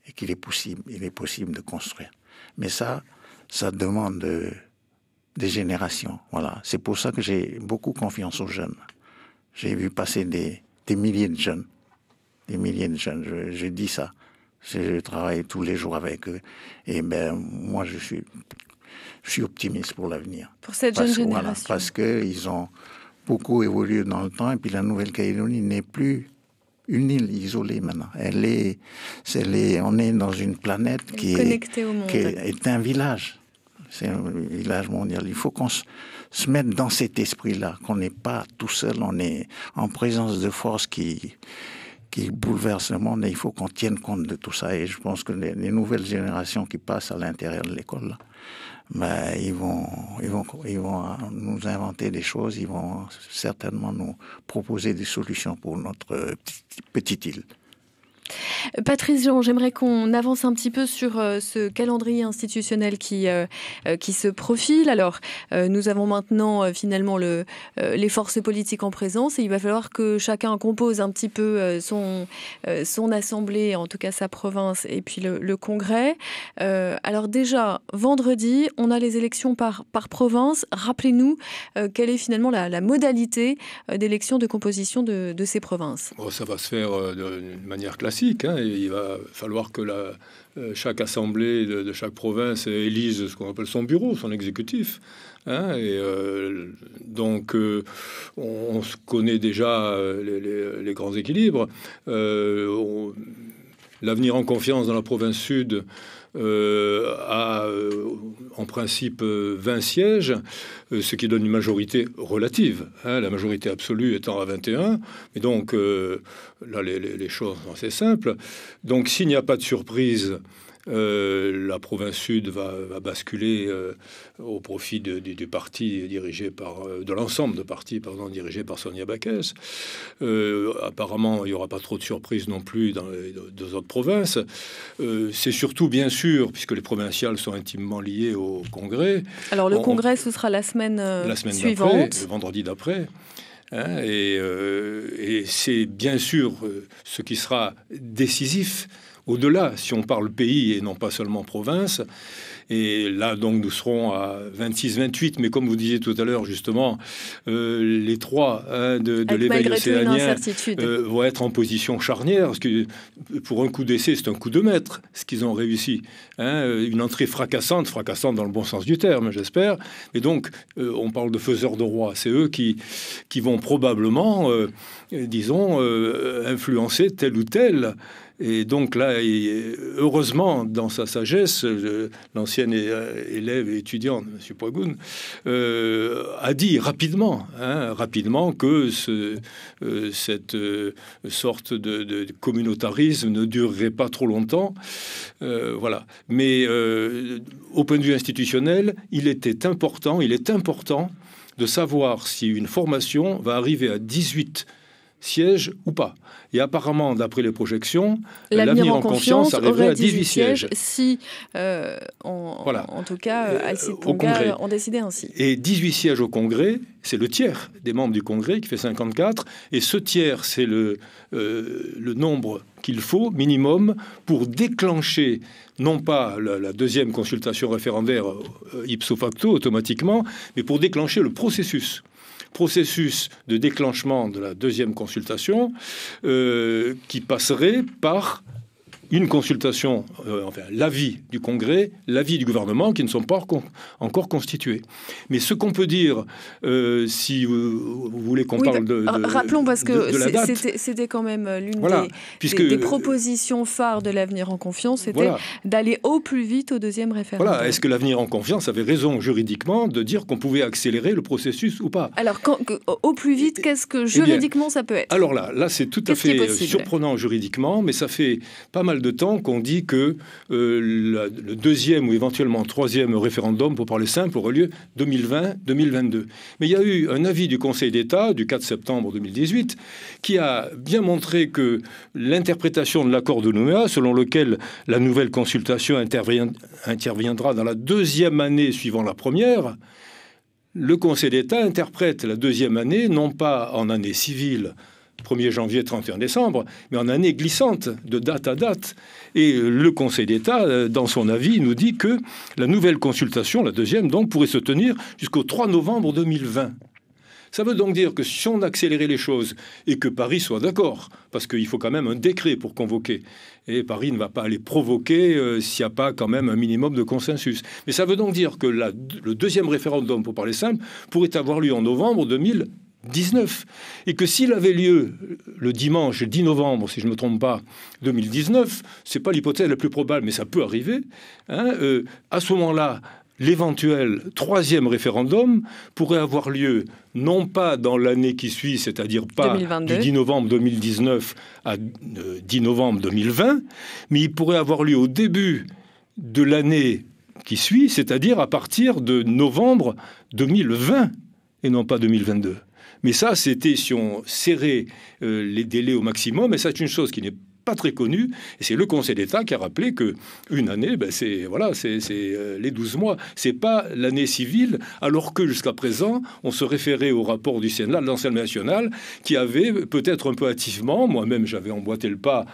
Speaker 13: Et qu'il est possible de construire. Mais ça demande des générations. Voilà. C'est pour ça que j'ai beaucoup confiance aux jeunes. J'ai vu passer des milliers de jeunes. Des milliers de jeunes. Je dis ça. Je travaille tous les jours avec eux. Et moi, je suis optimiste pour l'avenir.
Speaker 2: Pour cette jeune génération.
Speaker 13: Voilà, parce qu'ils ont beaucoup évolué dans le temps. Et puis la Nouvelle-Calédonie n'est plus une île isolée maintenant. On est dans une planète qui est un village. C'est un village mondial. Il faut qu'on se mette dans cet esprit-là, qu'on n'est pas tout seul. On est en présence de forces qui bouleversent le monde et il faut qu'on tienne compte de tout ça. Et je pense que les nouvelles générations qui passent à l'intérieur de l'école, ils vont nous inventer des choses, ils vont certainement nous proposer des solutions pour notre petite île.
Speaker 2: Patrice Jean, j'aimerais qu'on avance un petit peu sur ce calendrier institutionnel qui se profile. Alors, nous avons maintenant finalement les forces politiques en présence et il va falloir que chacun compose un petit peu son assemblée, en tout cas sa province, et puis le congrès. Alors déjà, vendredi, on a les élections par province. Rappelez-nous quelle est finalement la modalité d'élection de composition de ces provinces.
Speaker 14: Ça va se faire de manière classique. Et il va falloir que chaque assemblée de chaque province élise ce qu'on appelle son bureau, son exécutif. Donc, on connaît déjà les grands équilibres. L'avenir en confiance dans la province sud a en principe 20 sièges, ce qui donne une majorité relative, la majorité absolue étant à 21. Et donc, là, les choses sont assez simples. Donc, s'il n'y a pas de surprise, la province sud va basculer au profit du parti dirigé de l'ensemble de partis dirigés par Sonia Backès. Apparemment, il n'y aura pas trop de surprises non plus dans les deux autres provinces. C'est surtout, bien sûr, puisque les provinciales sont intimement liées au Congrès.
Speaker 2: Alors, le Congrès, ce sera la semaine suivante.
Speaker 14: D'après, le vendredi d'après. Et c'est bien sûr ce qui sera décisif. Au-delà, si on parle pays et non pas seulement province, et là donc nous serons à 26-28, mais comme vous disiez tout à l'heure justement, les trois de l'éveil océanien vont être en position charnière, parce que pour un coup d'essai, c'est un coup de maître, ce qu'ils ont réussi. Une entrée fracassante dans le bon sens du terme, j'espère. Et donc, on parle de faiseurs de roi, c'est eux qui vont probablement, influencer tel ou tel. Et donc là, heureusement, dans sa sagesse, l'ancienne élève et étudiante, M. Poigoun, a dit rapidement que cette sorte de communautarisme ne durerait pas trop longtemps. Voilà. Mais au point de vue institutionnel, il est important de savoir si une formation va arriver à 18 sièges ou pas. Et apparemment, d'après les projections, l'avenir en confiance arriverait à 18 sièges.
Speaker 2: Si, en tout cas, Alcide Ponga en décidait ainsi.
Speaker 14: Et 18 sièges au Congrès, c'est le tiers des membres du Congrès qui fait 54. Et ce tiers, c'est le nombre qu'il faut, minimum, pour déclencher non pas la deuxième consultation référendaire ipso facto, automatiquement, mais pour déclencher le processus de déclenchement de la deuxième consultation qui passerait par une consultation, l'avis du Congrès, l'avis du gouvernement, qui ne sont pas encore constitués. Mais ce qu'on peut dire, si vous voulez qu'on parle de
Speaker 2: rappelons, parce que
Speaker 14: la date,
Speaker 2: c'était quand même l'une des propositions phares de l'avenir en confiance, c'était d'aller au plus vite au deuxième référendum.
Speaker 14: Voilà. Est-ce que l'avenir en confiance avait raison juridiquement de dire qu'on pouvait accélérer le processus ou pas?
Speaker 2: Alors, au plus vite, qu'est-ce que juridiquement ça peut être?
Speaker 14: Alors là c'est tout à fait surprenant juridiquement, mais ça fait pas mal de temps qu'on dit que le deuxième ou éventuellement troisième référendum, pour parler simple, aura lieu 2020-2022. Mais il y a eu un avis du Conseil d'État du 4 septembre 2018 qui a bien montré que l'interprétation de l'accord de Nouméa, selon lequel la nouvelle consultation interviendra dans la deuxième année suivant la première, le Conseil d'État interprète la deuxième année non pas en année civile, 1er janvier, 31 décembre, mais en année glissante, de date à date. Et le Conseil d'État, dans son avis, nous dit que la nouvelle consultation, la deuxième, donc, pourrait se tenir jusqu'au 3 novembre 2020. Ça veut donc dire que si on accélérait les choses et que Paris soit d'accord, parce qu'il faut quand même un décret pour convoquer, et Paris ne va pas aller provoquer s'il n'y a pas quand même un minimum de consensus. Mais ça veut donc dire que le deuxième référendum, pour parler simple, pourrait avoir lieu en novembre 2019. Et que s'il avait lieu le dimanche 10 novembre, si je ne me trompe pas, 2019, c'est pas l'hypothèse la plus probable, mais ça peut arriver, à ce moment-là, l'éventuel troisième référendum pourrait avoir lieu non pas dans l'année qui suit, c'est-à-dire pas 2022. Du 10 novembre 2019 à 10 novembre 2020, mais il pourrait avoir lieu au début de l'année qui suit, c'est-à-dire à partir de novembre 2020 et non pas 2022. Mais ça, c'était si on serrait les délais au maximum, et ça, c'est une chose qui n'est pas très connu, et c'est le Conseil d'État qui a rappelé qu'une année, c'est les 12 mois, c'est pas l'année civile, alors que jusqu'à présent, on se référait au rapport du Sénat, de l'Assemblée nationale, qui avait peut-être un peu hâtivement, moi-même j'avais emboîté le pas,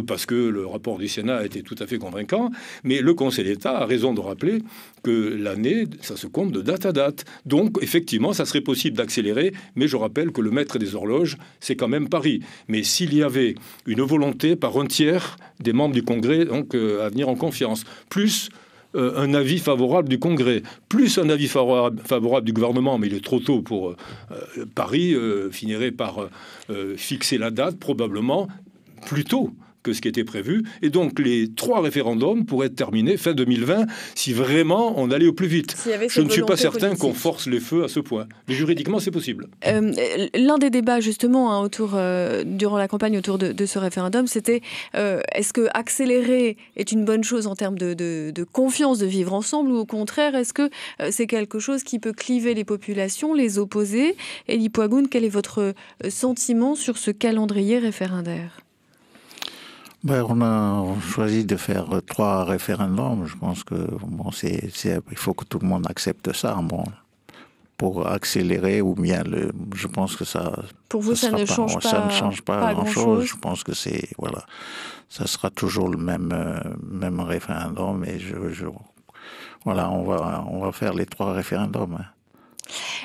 Speaker 14: parce que le rapport du Sénat était tout à fait convaincant, mais le Conseil d'État a raison de rappeler que l'année, ça se compte de date à date. Donc, effectivement, ça serait possible d'accélérer, mais je rappelle que le maître des horloges, c'est quand même Paris. Mais s'il y avait une volonté par un tiers des membres du Congrès donc, à venir en confiance, plus un avis favorable du Congrès, plus un avis favorable du gouvernement, mais il est trop tôt pour Paris, finirait par fixer la date, probablement plus tôt que ce qui était prévu. Et donc, les 3 référendums pourraient être terminés fin 2020 si vraiment on allait au plus vite. Je ne suis pas certain qu'on force les feux à ce point. Mais juridiquement, c'est possible.
Speaker 2: L'un des débats, justement, durant la campagne autour de ce référendum, c'était est-ce que accélérer est une bonne chose en termes de confiance, de vivre ensemble, ou au contraire, est-ce que c'est quelque chose qui peut cliver les populations, les opposer? Elie Poigoun, quel est votre sentiment sur ce calendrier référendaire?
Speaker 13: On a choisi de faire 3 référendums. Je pense que il faut que tout le monde accepte ça. Pour accélérer, ou bien je pense que ça.
Speaker 2: Pour vous, ça ne change pas
Speaker 13: grand-chose. Je pense que ça sera toujours le même référendum. Et on va faire les 3 référendums.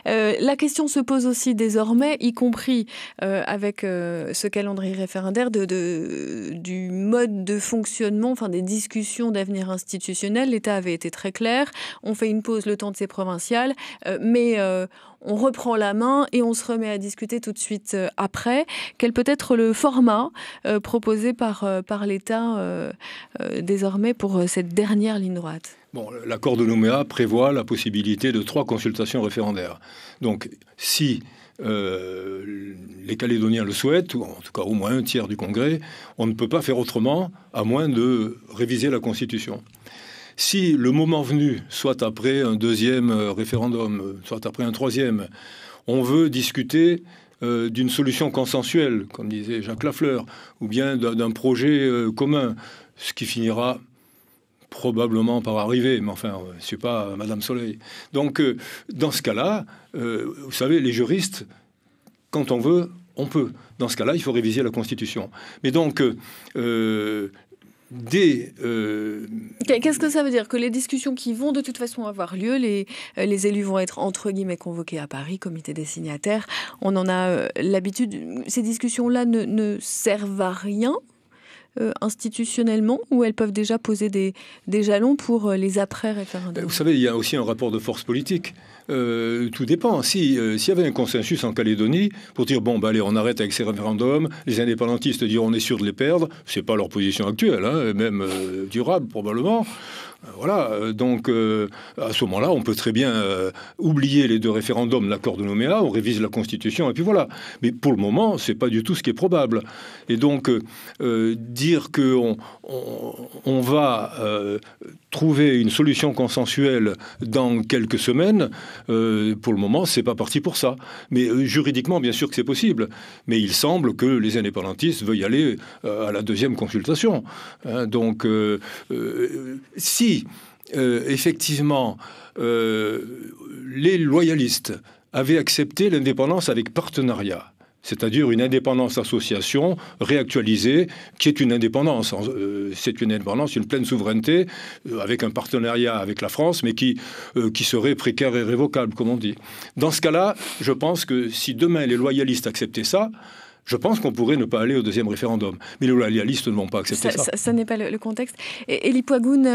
Speaker 2: La question se pose aussi désormais, y compris avec ce calendrier référendaire, du mode de fonctionnement, des discussions d'avenir institutionnel. L'État avait été très clair. On fait une pause le temps de ces provinciales, mais on reprend la main et on se remet à discuter tout de suite après. Quel peut être le format proposé par l'État désormais pour cette dernière ligne droite ?
Speaker 14: L'accord de Nouméa prévoit la possibilité de 3 consultations référendaires. Donc, si les Calédoniens le souhaitent, ou en tout cas au moins un tiers du Congrès, on ne peut pas faire autrement, à moins de réviser la Constitution. Si le moment venu, soit après un 2e référendum, soit après un 3e, on veut discuter d'une solution consensuelle, comme disait Jacques Lafleur, ou bien d'un projet commun, ce qui finira probablement par arriver, mais enfin, je ne suis pas Madame Soleil. Donc, dans ce cas-là, vous savez, les juristes, quand on veut, on peut. Dans ce cas-là, il faut réviser la Constitution. Mais donc,
Speaker 2: Qu'est-ce que ça veut dire? Que les discussions qui vont de toute façon avoir lieu, les élus vont être entre guillemets convoqués à Paris, comité des signataires. On en a l'habitude. Ces discussions-là ne servent à rien institutionnellement, ou elles peuvent déjà poser des jalons pour les après-référendums?
Speaker 14: Vous savez, il y a aussi un rapport de force politique. Tout dépend. S'il y avait un consensus en Calédonie pour dire allez, on arrête avec ces référendums, les indépendantistes diront on est sûr de les perdre, c'est pas leur position actuelle, même durable probablement. Donc à ce moment-là, on peut très bien oublier les 2 référendums, l'accord de Nouméa, on révise la Constitution et puis voilà. Mais pour le moment, c'est pas du tout ce qui est probable. Et donc dire que on va trouver une solution consensuelle dans quelques semaines, pour le moment, c'est pas parti pour ça. Mais juridiquement, bien sûr que c'est possible. Mais il semble que les indépendantistes veuillent aller à la 2e consultation. Donc si effectivement, les loyalistes avaient accepté l'indépendance avec partenariat, c'est-à-dire une indépendance association réactualisée, qui est une indépendance. C'est une indépendance, une pleine souveraineté, avec un partenariat avec la France, mais qui serait précaire et révocable, comme on dit. Dans ce cas-là, je pense que si demain les loyalistes acceptaient ça, je pense qu'on pourrait ne pas aller au 2e référendum. Mais les loyalistes ne vont pas accepter ça.
Speaker 2: Ça n'est pas le contexte. Et Elie Poigoun,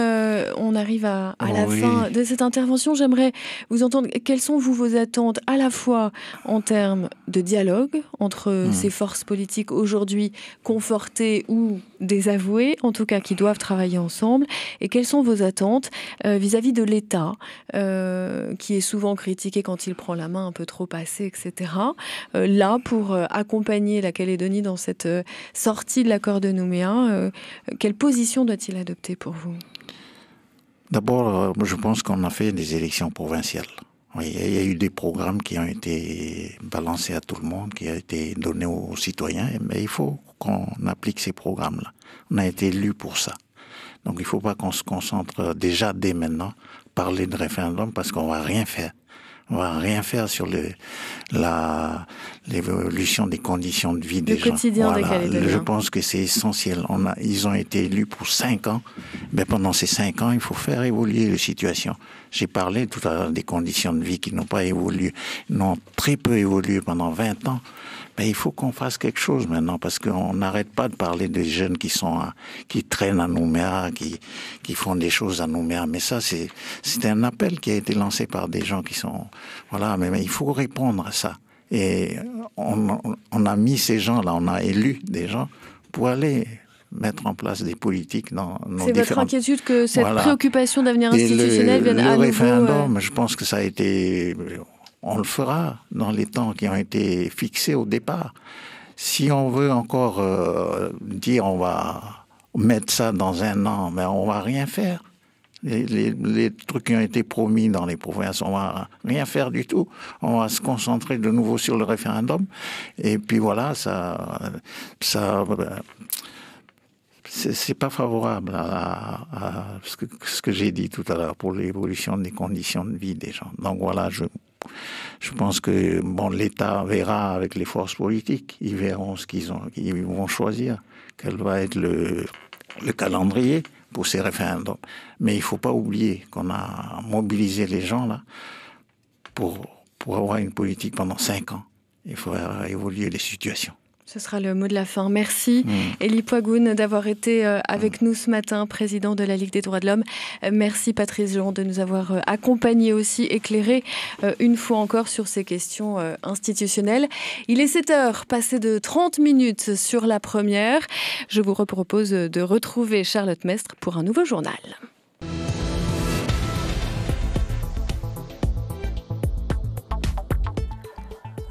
Speaker 2: on arrive à la fin de cette intervention. J'aimerais vous entendre. Quelles sont vos attentes, à la fois en termes de dialogue entre ces forces politiques aujourd'hui confortées ou désavouées, en tout cas qui doivent travailler ensemble, et quelles sont vos attentes vis-à-vis de l'État, qui est souvent critiqué quand il prend la main un peu trop passée, etc. Là, pour accompagner la Calédonie dans cette sortie de l'accord de Nouméa, quelle position doit-il adopter pour vous?
Speaker 13: D'abord, je pense qu'on a fait des élections provinciales. Oui, il y a eu des programmes qui ont été balancés à tout le monde, qui ont été donnés aux citoyens, mais il faut qu'on applique ces programmes-là. On a été élus pour ça. Donc il ne faut pas qu'on se concentre déjà dès maintenant, parler de référendum, parce qu'on ne va rien faire. On ne va rien faire sur l'évolution des conditions de vie des gens.
Speaker 2: Le quotidien des Calédoniens.
Speaker 13: Je pense que c'est essentiel. Ils ont été élus pour 5 ans. Mais pendant ces 5 ans, il faut faire évoluer la situation. J'ai parlé tout à l'heure des conditions de vie qui n'ont pas évolué, n'ont très peu évolué pendant 20 ans. Mais il faut qu'on fasse quelque chose maintenant, parce qu'on n'arrête pas de parler des jeunes qui traînent à Nouméa, qui font des choses à Nouméa. Mais ça, c'est un appel qui a été lancé par des gens qui sont... Voilà, mais il faut répondre à ça. Et on a mis ces gens-là, on a élu des gens pour aller mettre en place des politiques dans nos différentes...
Speaker 2: C'est votre inquiétude que cette préoccupation d'avenir institutionnel vienne à nouveau...
Speaker 13: Le référendum, je pense que ça a été... On le fera dans les temps qui ont été fixés au départ. Si on veut encore dire on va mettre ça dans 1 an, mais on va rien faire. Les trucs qui ont été promis dans les provinces, on va rien faire du tout. On va se concentrer de nouveau sur le référendum. Et puis voilà, c'est pas favorable à ce que j'ai dit tout à l'heure pour l'évolution des conditions de vie des gens. Donc voilà, je pense que l'État verra avec les forces politiques. Ils verront ils vont choisir. Quel va être le calendrier pour ces référendums. Mais il ne faut pas oublier qu'on a mobilisé les gens là pour avoir une politique pendant 5 ans. Il faut évoluer les situations.
Speaker 2: Ce sera le mot de la fin. Merci Elie Poigoun d'avoir été avec nous ce matin, président de la Ligue des droits de l'homme. Merci Patrice Jean de nous avoir accompagnés aussi, éclairés une fois encore sur ces questions institutionnelles. Il est 7h, passé de 30 minutes sur la première. Je vous propose de retrouver Charlotte Mestre pour un nouveau journal.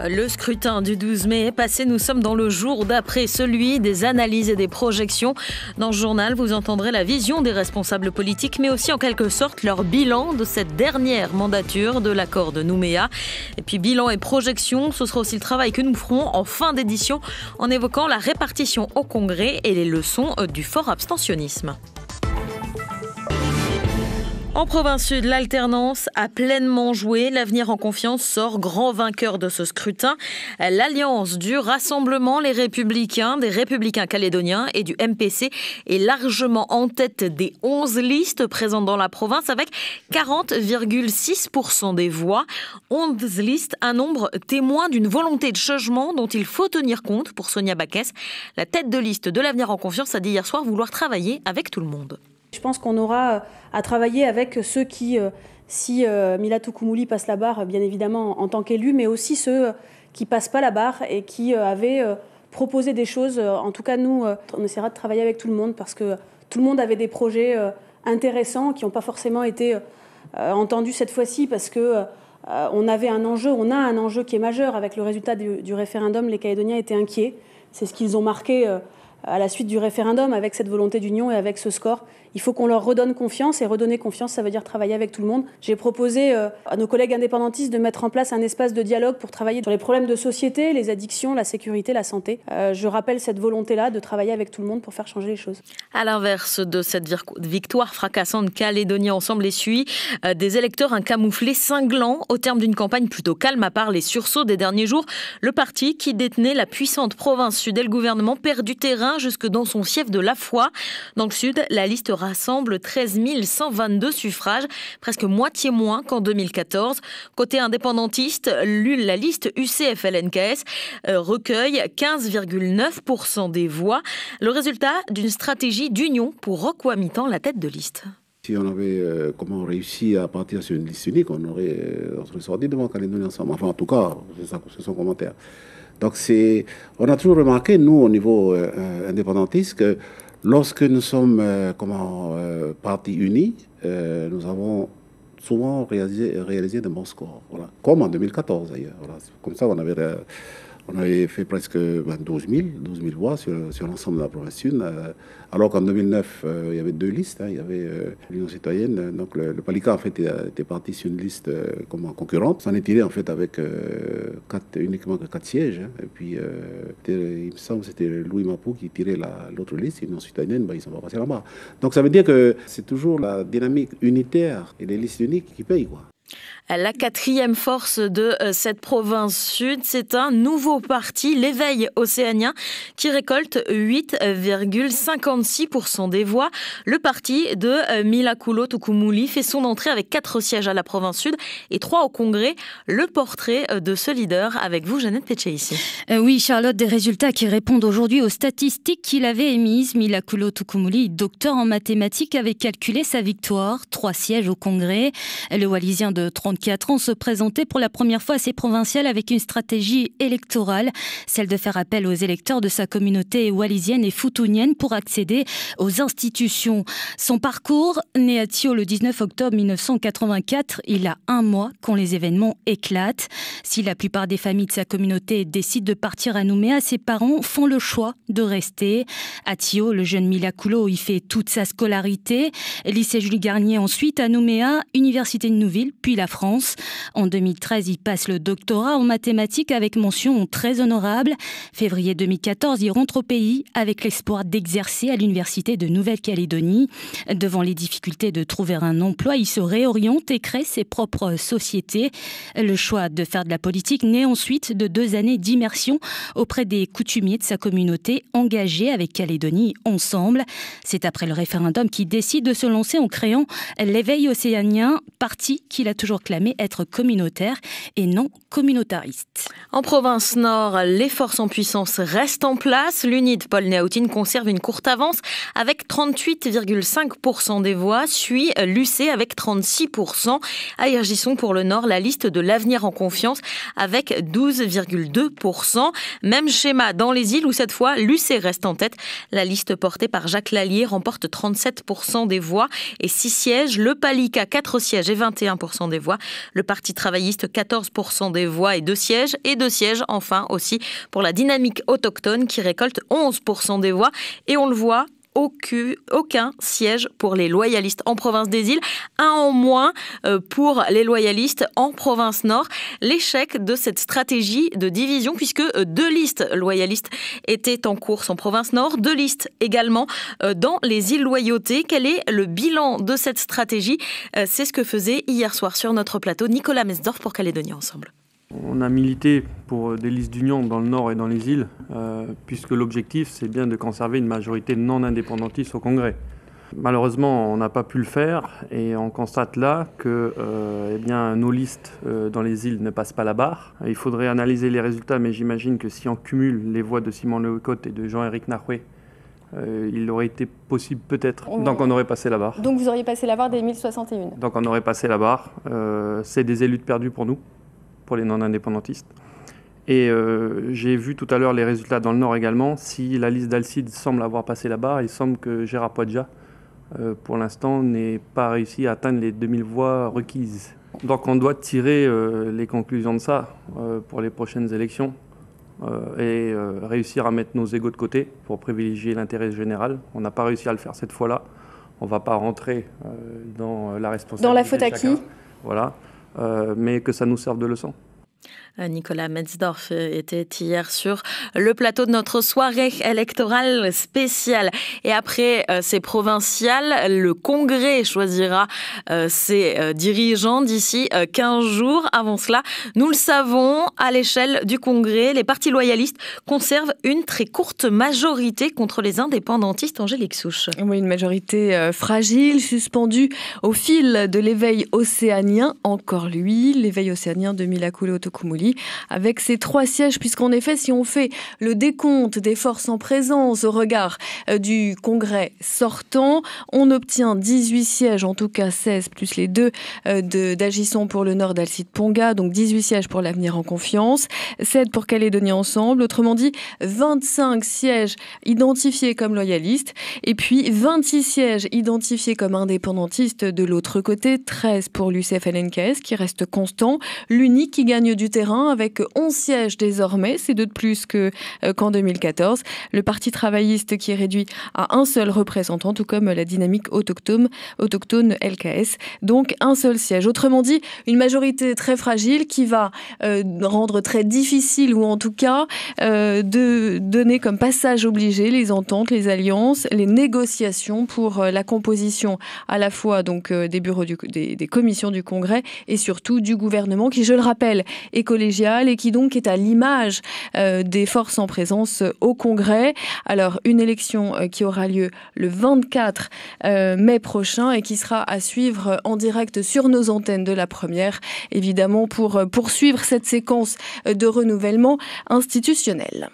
Speaker 1: Le scrutin du 12 mai est passé, nous sommes dans le jour d'après, celui des analyses et des projections. Dans ce journal, vous entendrez la vision des responsables politiques, mais aussi en quelque sorte leur bilan de cette dernière mandature de l'accord de Nouméa. Et puis bilan et projection, ce sera aussi le travail que nous ferons en fin d'édition en évoquant la répartition au Congrès et les leçons du fort abstentionnisme. En province sud, l'alternance a pleinement joué. L'Avenir en confiance sort grand vainqueur de ce scrutin. L'alliance du Rassemblement, les Républicains, des Républicains calédoniens et du MPC est largement en tête des 11 listes présentes dans la province avec 40,6% des voix. 11 listes, un nombre témoin d'une volonté de changement dont il faut tenir compte pour Sonia Baquès. La tête de liste de l'Avenir en confiance a dit hier soir vouloir travailler avec tout le monde.
Speaker 3: Je pense qu'on aura à travailler avec ceux qui, si Milatou Koumouli passe la barre, bien évidemment en tant qu'élu, mais aussi ceux qui passent pas la barre et qui avaient proposé des choses. En tout cas, nous, on essaiera de travailler avec tout le monde parce que tout le monde avait des projets intéressants qui n'ont pas forcément été entendus cette fois-ci parce que on a un enjeu qui est majeur avec le résultat du référendum. Les Calédoniens étaient inquiets. C'est ce qu'ils ont marqué à la suite du référendum, avec cette volonté d'union et avec ce score. Il faut qu'on leur redonne confiance, et redonner confiance, ça veut dire travailler avec tout le monde. J'ai proposé à nos collègues indépendantistes de mettre en place un espace de dialogue pour travailler sur les problèmes de société, les addictions, la sécurité, la santé. Je rappelle cette volonté-là de travailler avec tout le monde pour faire changer les choses.
Speaker 1: À l'inverse de cette victoire fracassante, Calédonie Ensemble essuie des électeurs un camouflet cinglant au terme d'une campagne plutôt calme à part les sursauts des derniers jours. Le parti qui détenait la puissante province sud et le gouvernement perd du terrain jusque dans son fief de La Foi. Dans le sud, la liste rassemble 13 122 suffrages, presque moitié moins qu'en 2014. Côté indépendantiste, la liste UCF-LNKS recueille 15,9% des voix. Le résultat d'une stratégie d'union pour Roch Ouamitan, la tête de liste.
Speaker 17: Si on avait réussi à partir sur une liste unique, on serait sorti devant Calédonie Ensemble. Enfin, en tout cas, c'est son commentaire. Donc, on a toujours remarqué, nous, au niveau indépendantiste, que lorsque nous sommes partis unis, nous avons souvent réalisé de bons scores. Voilà. Comme en 2014, d'ailleurs. Voilà. Comme ça, on avait On avait fait presque 12 000 voix sur l'ensemble de la province sud, alors qu'en 2009, il y avait 2 listes. Il y avait l'Union citoyenne, donc le PALICA en fait était parti sur une liste concurrente. Ça en est tiré en fait avec uniquement 4 sièges. Et puis, il me semble que c'était Louis Mapou qui tirait l'autre liste, l'Union citoyenne, ils sont pas passés là-bas. Donc ça veut dire que c'est toujours la dynamique unitaire et les listes uniques qui payent, quoi.
Speaker 1: La 4e force de cette province sud, c'est un nouveau parti, l'Éveil océanien, qui récolte 8,56% des voix. Le parti de Milakulo Tukumuli fait son entrée avec 4 sièges à la province sud et 3 au Congrès. Le portrait de ce leader avec vous, Jeannette Petcheissi.
Speaker 6: Oui, Charlotte, des résultats qui répondent aujourd'hui aux statistiques qu'il avait émises. Milakulo Tukumuli, docteur en mathématiques, avait calculé sa victoire. 3 sièges au Congrès. Le Wallisien de 34 ans se présentait pour la première fois à ces provinciales avec une stratégie électorale, celle de faire appel aux électeurs de sa communauté wallisienne et futunienne pour accéder aux institutions. Son parcours, né à Thio le 19 octobre 1984, il a 1 mois quand les événements éclatent. Si la plupart des familles de sa communauté décident de partir à Nouméa, ses parents font le choix de rester. À Thio, le jeune Milakulo y fait toute sa scolarité. Lycée Jules Garnier ensuite, à Nouméa, Université de Nouville, puis la France. En 2013, il passe le doctorat en mathématiques avec mention très honorable. Février 2014, il rentre au pays avec l'espoir d'exercer à l'Université de Nouvelle-Calédonie. Devant les difficultés de trouver un emploi, il se réoriente et crée ses propres sociétés. Le choix de faire de la politique naît ensuite de 2 années d'immersion auprès des coutumiers de sa communauté engagés avec Calédonie ensemble. C'est après le référendum qu'il décide de se lancer en créant l'Éveil océanien, parti qu'il a toujours clamé être communautaire et non communautariste.
Speaker 1: En province nord, les forces en puissance restent en place. L'UNID Paul Néautine conserve une courte avance avec 38,5% des voix, suit l'UC avec 36%. À Hirgisson pour le nord, la liste de l'avenir en confiance avec 12,2%. Même schéma dans les îles où cette fois l'UC reste en tête. La liste portée par Jacques Lallier remporte 37% des voix et 6 sièges. Le PALICA 4 sièges et 21% des voix. Le Parti travailliste 14% des voix et 2 sièges. Et 2 sièges enfin aussi pour la dynamique autochtone qui récolte 11% des voix. Et on le voit, aucun siège pour les loyalistes en province des îles, 1 en moins pour les loyalistes en province nord. L'échec de cette stratégie de division, puisque 2 listes loyalistes étaient en course en province nord, 2 listes également dans les îles Loyauté. Quel est le bilan de cette stratégie? C'est ce que faisait hier soir sur notre plateau Nicolas Mesdorf pour Calédonie Ensemble.
Speaker 18: On a milité pour des listes d'union dans le nord et dans les îles, puisque l'objectif, c'est bien de conserver une majorité non indépendantiste au Congrès. Malheureusement, on n'a pas pu le faire et on constate là que nos listes dans les îles ne passent pas la barre. Il faudrait analyser les résultats, mais j'imagine que si on cumule les voix de Simon Lecote et de Jean-Éric Nahoué, il aurait été possible peut-être. Donc on aurait passé la barre.
Speaker 19: Donc vous auriez passé la barre des 1061.
Speaker 18: Donc on aurait passé la barre. C'est des élus perdus pour nous, pour les non-indépendantistes. Et j'ai vu tout à l'heure les résultats dans le Nord également. Si la liste d'Alcide semble avoir passé la barre, il semble que Gérard Poidja, pour l'instant, n'ait pas réussi à atteindre les 2000 voix requises. Donc on doit tirer les conclusions de ça pour les prochaines élections et réussir à mettre nos égos de côté pour privilégier l'intérêt général. On n'a pas réussi à le faire cette fois-là. On ne va pas rentrer dans la responsabilité.
Speaker 19: Dans la faute à qui ?
Speaker 18: Voilà. Mais que ça nous serve de leçon.
Speaker 1: Nicolas Mesdorf était hier sur le plateau de notre soirée électorale spéciale. Et après ces provinciales, le Congrès choisira ses dirigeants d'ici 15 jours. Avant cela, nous le savons, à l'échelle du Congrès, les partis loyalistes conservent une très courte majorité contre les indépendantistes. Angélique Souche.
Speaker 2: Oui, une majorité fragile, suspendue au fil de l'éveil océanien. Encore lui, l'éveil océanien de Milakulo Tukumuli, avec ses 3 sièges, puisqu'en effet, si on fait le décompte des forces en présence au regard du Congrès sortant, on obtient 18 sièges, en tout cas 16, plus les 2 d'Agisson pour le Nord d'Alcide Ponga, donc 18 sièges pour l'avenir en confiance, 7 pour Calédonie Ensemble, autrement dit 25 sièges identifiés comme loyalistes, et puis 26 sièges identifiés comme indépendantistes de l'autre côté, 13 pour l'UCF-LNKS qui reste constant, l'unique qui gagne milieu du terrain avec 11 sièges désormais. C'est 2 de plus qu'en 2014. Le Parti travailliste qui est réduit à un seul représentant, tout comme la dynamique autochtone LKS. Donc un seul siège. Autrement dit, une majorité très fragile qui va rendre très difficile, ou en tout cas de donner comme passage obligé les ententes, les alliances, les négociations pour la composition à la fois donc des bureaux des commissions du Congrès et surtout du gouvernement qui, je le rappelle, est collégial et qui donc est à l'image des forces en présence au Congrès. Alors une élection qui aura lieu le 24 mai prochain et qui sera à suivre en direct sur nos antennes de la première, évidemment pour poursuivre cette séquence de renouvellement institutionnel.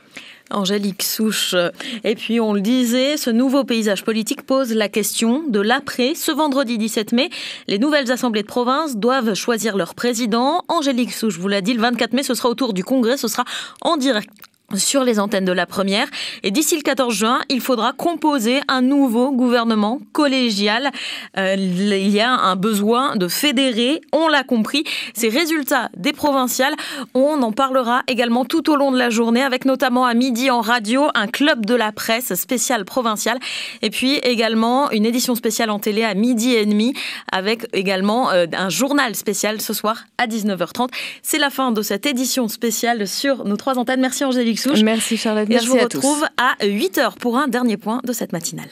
Speaker 1: Angélique Souche. Et puis, on le disait, ce nouveau paysage politique pose la question de l'après. Ce vendredi 17 mai, les nouvelles assemblées de province doivent choisir leur président. Angélique Souche vous l'a dit, le 24 mai, ce sera au tour du Congrès, ce sera en direct sur les antennes de la première. Et d'ici le 14 juin, il faudra composer un nouveau gouvernement collégial. Il y a un besoin de fédérer, on l'a compris. Ces résultats des provinciales, on en parlera également tout au long de la journée, avec notamment à midi en radio, un club de la presse spécial provincial. Et puis également une édition spéciale en télé à midi et demi, avec également un journal spécial ce soir à 19h30. C'est la fin de cette édition spéciale sur nos 3 antennes. Merci Angélique Souche.
Speaker 2: Merci Charlotte,
Speaker 1: merci à tous. Et je vous retrouve
Speaker 2: à
Speaker 1: à 8h pour un dernier point de cette matinale.